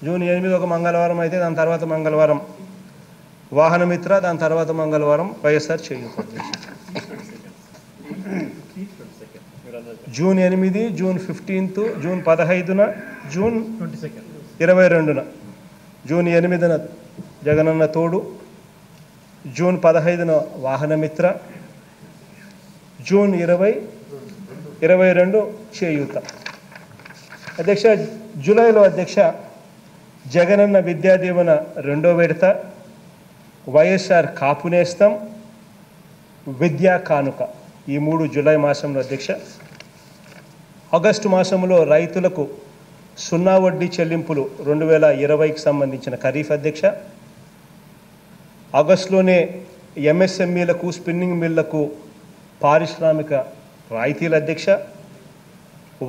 జూన్ 8 ఒక మంగళవారం అయితే దాని తర్వాత మంగళవారం వాహనమిత్ర, దాని తర్వాత మంగళవారం వైఎస్ఆర్ చేయూత అధ్యక్ష. జూన్ 8, జూన్ 15, జూన్ 15న, జూన్ 22న. జూన్ 8న జగనన్న తోడు, జూన్ 15న వాహనమిత్ర, జూన్ 22 చేయూత అధ్యక్ష. జూలైలో అధ్యక్ష జగనన్న విద్యా దీవెన 2వ విడత, వైఎస్ఆర్ కాపు నేస్తం, విద్యా కానుక, ఈ 3 జూలై మాసంలో అధ్యక్ష. ఆగస్టు మాసంలో రైతులకు 0 వడ్డీ చెల్లింపులు 2020కి సంబంధించిన ఖరీఫ్ అధ్యక్ష. ఆగస్టులోనే ఎంఎస్ఎంఈలకు, స్పిన్నింగ్ మిల్లకు పారిశ్రామిక రాయితీల అధ్యక్ష.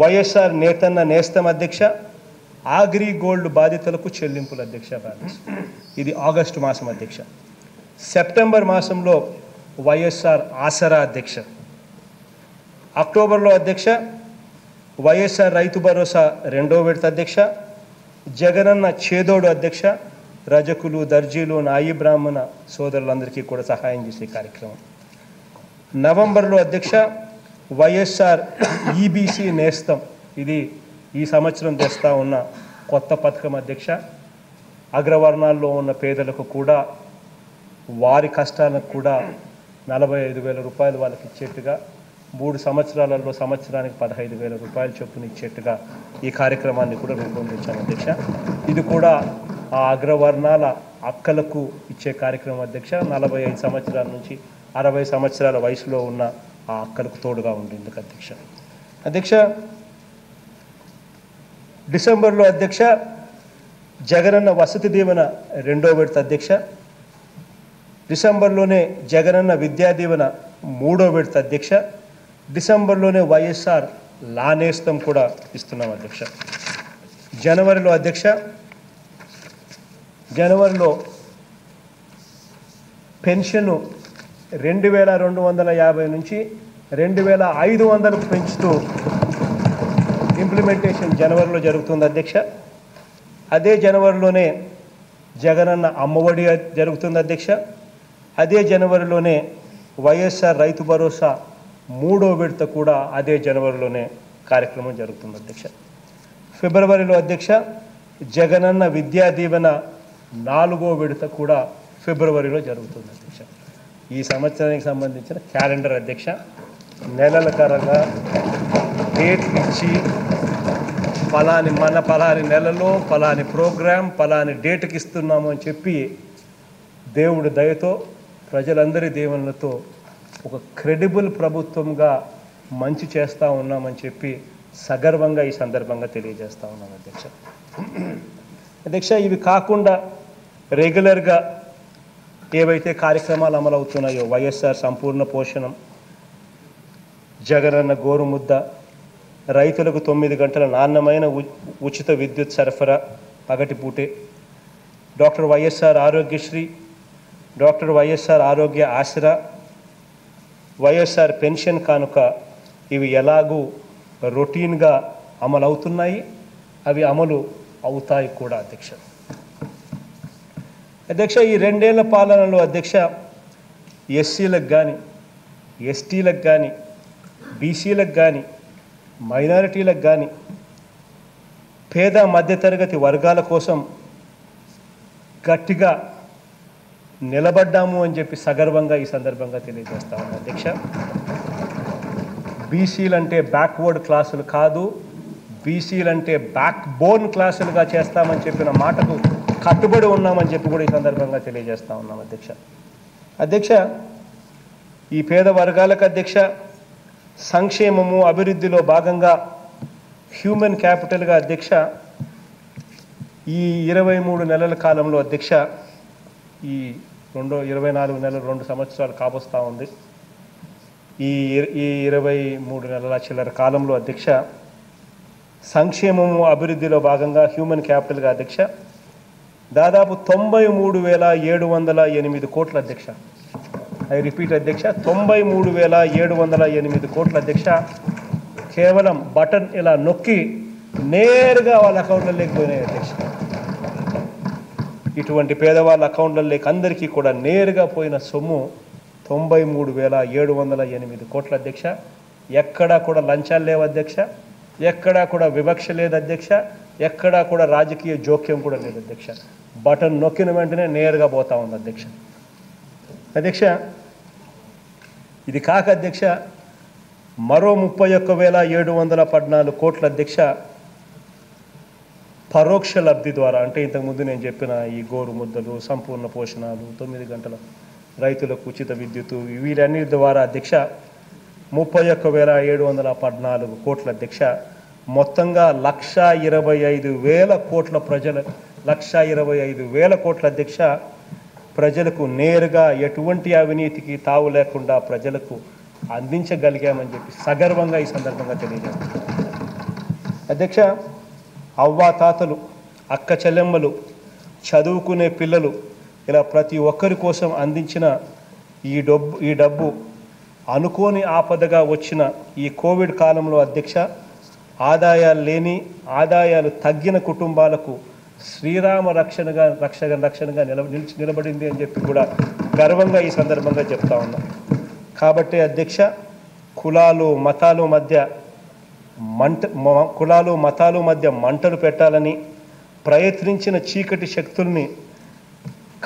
వైఎస్ఆర్ నేతన్న నేస్తం అధ్యక్ష. ఆగ్రి గోల్డ్ బాధితులకు చెల్లింపుల అధ్యక్ష బ్యాలెన్స్. ఇది ఆగస్టు మాసం అధ్యక్ష. సెప్టెంబర్ మాసంలో వైఎస్ఆర్ ఆసరా అధ్యక్ష. అక్టోబర్లో అధ్యక్ష వైఎస్ఆర్ రైతు భరోసా 2వ విడత అధ్యక్ష. జగనన్న చేదోడు అధ్యక్ష. రజకులు, దర్జీలు, నాయి బ్రాహ్మణ సోదరులందరికీ కూడా సహాయం చేసే కార్యక్రమం. నవంబర్లో అధ్యక్ష వైఎస్ఆర్ ఈబీసీ నేస్తం, ఇది ఈ సంవత్సరం తెస్తా ఉన్న కొత్త పథకం అధ్యక్ష. అగ్రవర్ణాల్లో ఉన్న పేదలకు కూడా వారి కష్టాలకు కూడా 45,000 రూపాయలు వాళ్ళకి ఇచ్చేట్టుగా, 3 సంవత్సరాలలో సంవత్సరానికి 15,000 రూపాయలు చొప్పున ఇచ్చేట్టుగా ఈ కార్యక్రమాన్ని కూడా రూపొందించాం అధ్యక్ష. ఇది కూడా ఆ అగ్రవర్ణాల అక్కలకు ఇచ్చే కార్యక్రమం అధ్యక్ష. 45 సంవత్సరాల నుంచి 60 సంవత్సరాల వయసులో ఉన్న ఆ అక్కలకు తోడుగా ఉండేందుకు అధ్యక్ష. అధ్యక్ష డిసెంబర్లో అధ్యక్ష జగనన్న వసతి దీవెన 2వ విడత అధ్యక్ష. డిసెంబర్లోనే జగనన్న విద్యా దీవెన 3వ విడత అధ్యక్ష. డిసెంబర్లోనే వైఎస్ఆర్ లానేస్తం కూడా ఇస్తున్నాం అధ్యక్ష. జనవరిలో అధ్యక్ష పెన్షను 2,250 నుంచి 2,500 పెంచుతూ ఇంప్లిమెంటేషన్ జనవరిలో జరుగుతుంది అధ్యక్ష. అదే జనవరిలోనే జగనన్న అమ్మఒడి జరుగుతుంది అధ్యక్ష. అదే జనవరిలోనే వైఎస్ఆర్ రైతు భరోసా 3వ విడత కూడా అదే జనవరిలోనే కార్యక్రమం జరుగుతుంది అధ్యక్ష. ఫిబ్రవరిలో అధ్యక్ష జగనన్న విద్యా దీవెన 4వ విడత కూడా ఫిబ్రవరిలో జరుగుతుంది అధ్యక్ష. ఈ సంవత్సరానికి సంబంధించిన క్యాలెండర్ అధ్యక్ష. నెలల కరంగా డేట్లు ఇచ్చి పలాని నెలలో పలాని ప్రోగ్రాం పలాని డేట్కి ఇస్తున్నాము అని చెప్పి దేవుడి దయతో ప్రజలందరి దీవెనలతో ఒక క్రెడిబుల్ ప్రభుత్వంగా మంచి చేస్తూ ఉన్నామని చెప్పి సగర్వంగా ఈ సందర్భంగా తెలియజేస్తూ ఉన్నాం అధ్యక్ష. అధ్యక్ష, ఇవి కాకుండా రెగ్యులర్గా ఏవైతే కార్యక్రమాలు అమలవుతున్నాయో వైఎస్ఆర్ సంపూర్ణ పోషణం, జగనన్న గోరుముద్ద, రైతులకు 9 గంటల నాణ్యమైన ఉచిత విద్యుత్ సరఫరా పగటిపూటే, doctor YSR Aarogyasri, doctor YSR ఆరోగ్య ఆసరా, వైఎస్ఆర్ పెన్షన్ కానుక, ఇవి ఎలాగూ రొటీన్గా అమలు అవుతున్నాయి, అవి అమలు అవుతాయి కూడా అధ్యక్ష. అధ్యక్ష, ఈ 2 ఏళ్ల పాలనలో అధ్యక్ష ఎస్సీలకు కానీ ఎస్టీలకు కానీ బీసీలకు కానీ మైనారిటీలకు కానీ పేద మధ్యతరగతి వర్గాల కోసం గట్టిగా నిలబడ్డాము అని చెప్పి సగర్వంగా ఈ సందర్భంగా తెలియజేస్తా ఉన్నాను అధ్యక్ష. బీసీలంటే బ్యాక్వర్డ్ క్లాసులు కాదు, బీసీలంటే బ్యాక్ బోన్ క్లాసులుగా చేస్తామని చెప్పిన మాటకు కట్టుబడి ఉన్నామని చెప్పి కూడా ఈ సందర్భంగా తెలియజేస్తా ఉన్నాం అధ్యక్ష. అధ్యక్ష, ఈ పేద వర్గాలకు అధ్యక్ష సంక్షేమము అభివృద్ధిలో భాగంగా హ్యూమన్ క్యాపిటల్గా అధ్యక్ష ఈ 23 నెలల కాలంలో అధ్యక్ష, ఈ 24 నెలలు 2 సంవత్సరాలు కాబోస్తూ ఉంది. ఈ 23 నెలల చిల్లర కాలంలో అధ్యక్ష సంక్షేమము అభివృద్ధిలో భాగంగా హ్యూమన్ క్యాపిటల్గా అధ్యక్ష దాదాపు 93,708 కోట్ల అధ్యక్ష. ఐ రిపీట్ అధ్యక్ష, 93,708 కోట్ల అధ్యక్ష కేవలం బటన్ ఇలా నొక్కి నేరుగా వాళ్ళ అకౌంట్లలోకి పోయినాయి అధ్యక్ష. ఇటువంటి పేదవాళ్ళ అకౌంట్లలోకి అందరికీ కూడా నేరుగా పోయిన సొమ్ము 93,708 కోట్ల అధ్యక్ష. ఎక్కడా కూడా లంచాలు లేవు అధ్యక్ష, ఎక్కడా కూడా వివక్ష లేదు అధ్యక్ష, ఎక్కడా కూడా రాజకీయ జోక్యం కూడా లేదు అధ్యక్ష. బటన్ నొక్కిన వెంటనే నేరుగా పోతా ఉంది అధ్యక్ష. అధ్యక్ష, ఇది కాక అధ్యక్ష మరో 31,714 కోట్ల అధ్యక్ష పరోక్ష లబ్ధి ద్వారా, అంటే ఇంతకుముందు నేను చెప్పిన ఈ గోరు ముద్దలు, సంపూర్ణ పోషణాలు, 9 గంటల రైతులకు ఉచిత విద్యుత్తు, వీరన్నిటి ద్వారా అధ్యక్ష 31,714 కోట్ల అధ్యక్ష మొత్తంగా 1,25,000 కోట్ల ప్రజల 1,25,000 కోట్ల అధ్యక్ష ప్రజలకు నేరుగా ఎటువంటి అవినీతికి తావు లేకుండా ప్రజలకు అందించగలిగామని చెప్పి సగర్వంగా ఈ సందర్భంగా తెలియజేస్తాను అధ్యక్ష. అవ్వాతాతలు, అక్క చెల్లెమ్మలు, చదువుకునే పిల్లలు, ఇలా ప్రతి ఒక్కరి కోసం అందించిన ఈ డబ్బు అనుకోని ఆపదగా వచ్చిన ఈ కోవిడ్ కాలంలో అధ్యక్ష ఆదాయాలు లేని, ఆదాయాలు తగ్గిన కుటుంబాలకు శ్రీరామ రక్షణగా నిలబడింది అని చెప్పి కూడా గర్వంగా ఈ సందర్భంగా చెప్తా ఉన్నాం. కాబట్టి అధ్యక్ష కులాలు మతాలు మధ్య మంటలు పెట్టాలని ప్రయత్నించిన చీకటి శక్తుల్ని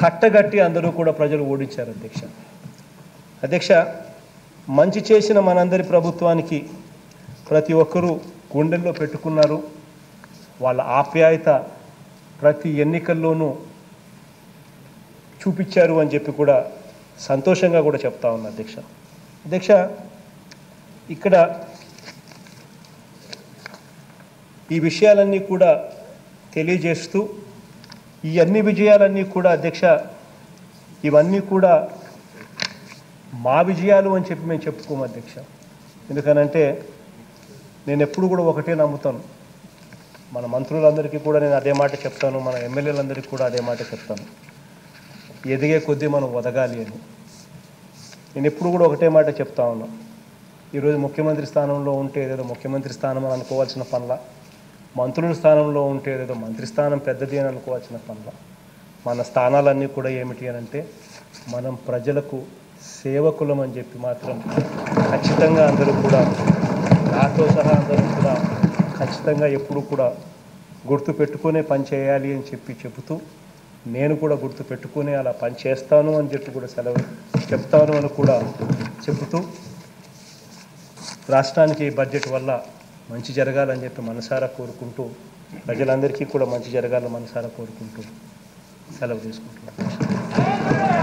కట్టగట్టి అందరూ కూడా ప్రజలు ఓడించారు అధ్యక్ష. అధ్యక్ష, మంచి చేసిన మనందరి ప్రభుత్వానికి ప్రతి ఒక్కరూ గుండెల్లో పెట్టుకున్నారు. వాళ్ళ ఆప్యాయత ప్రతి ఎన్నికల్లోనూ చూపించారు అని చెప్పి కూడా సంతోషంగా కూడా చెప్తా ఉన్నా అధ్యక్ష. అధ్యక్ష, ఇక్కడ ఈ విషయాలన్నీ కూడా తెలియజేస్తూ ఈ అన్ని విజయాలన్నీ కూడా అధ్యక్ష ఇవన్నీ కూడా మా విజయాలు అని చెప్పి మేము చెప్పుకోము అధ్యక్ష. ఎందుకనంటే నేను ఎప్పుడు కూడా ఒకటే నమ్ముతాను, మన మంత్రులందరికీ కూడా నేను అదే మాట చెప్తాను, మన ఎమ్మెల్యేలందరికీ కూడా అదే మాట చెప్తాను, ఎదిగే కొద్దీ మనం ఒదగాలి అని. నేను ఎప్పుడు కూడా ఒకటే మాట చెప్తా ఉన్నాను. ఈరోజు ముఖ్యమంత్రి స్థానంలో ఉంటే ఏదేదో ముఖ్యమంత్రి స్థానం అని అనుకోవాల్సిన పనుల, మంత్రుల స్థానంలో ఉంటే ఏదేదో మంత్రి స్థానం పెద్దది అని అనుకోవాల్సిన పనుల. మన స్థానాలన్నీ కూడా ఏమిటి అని అంటే మనం ప్రజలకు సేవకులం అని చెప్పి మాత్రం ఖచ్చితంగా అందరూ కూడా, నాతో సహా అందరూ కూడా ఖచ్చితంగా ఎప్పుడు కూడా గుర్తు పెట్టుకునే పని చేయాలి అని చెబుతూ నేను కూడా గుర్తు పెట్టుకుని అలా పని చేస్తాను అని చెప్పి కూడా చెప్తాను అని కూడా చెబుతూ రాష్ట్రానికి ఈ బడ్జెట్ వల్ల మంచి జరగాలని చెప్పి మనసారా కోరుకుంటూ ప్రజలందరికీ కూడా మంచి జరగాలని మనసారా కోరుకుంటూ సెలవు తీసుకుంటున్నాను.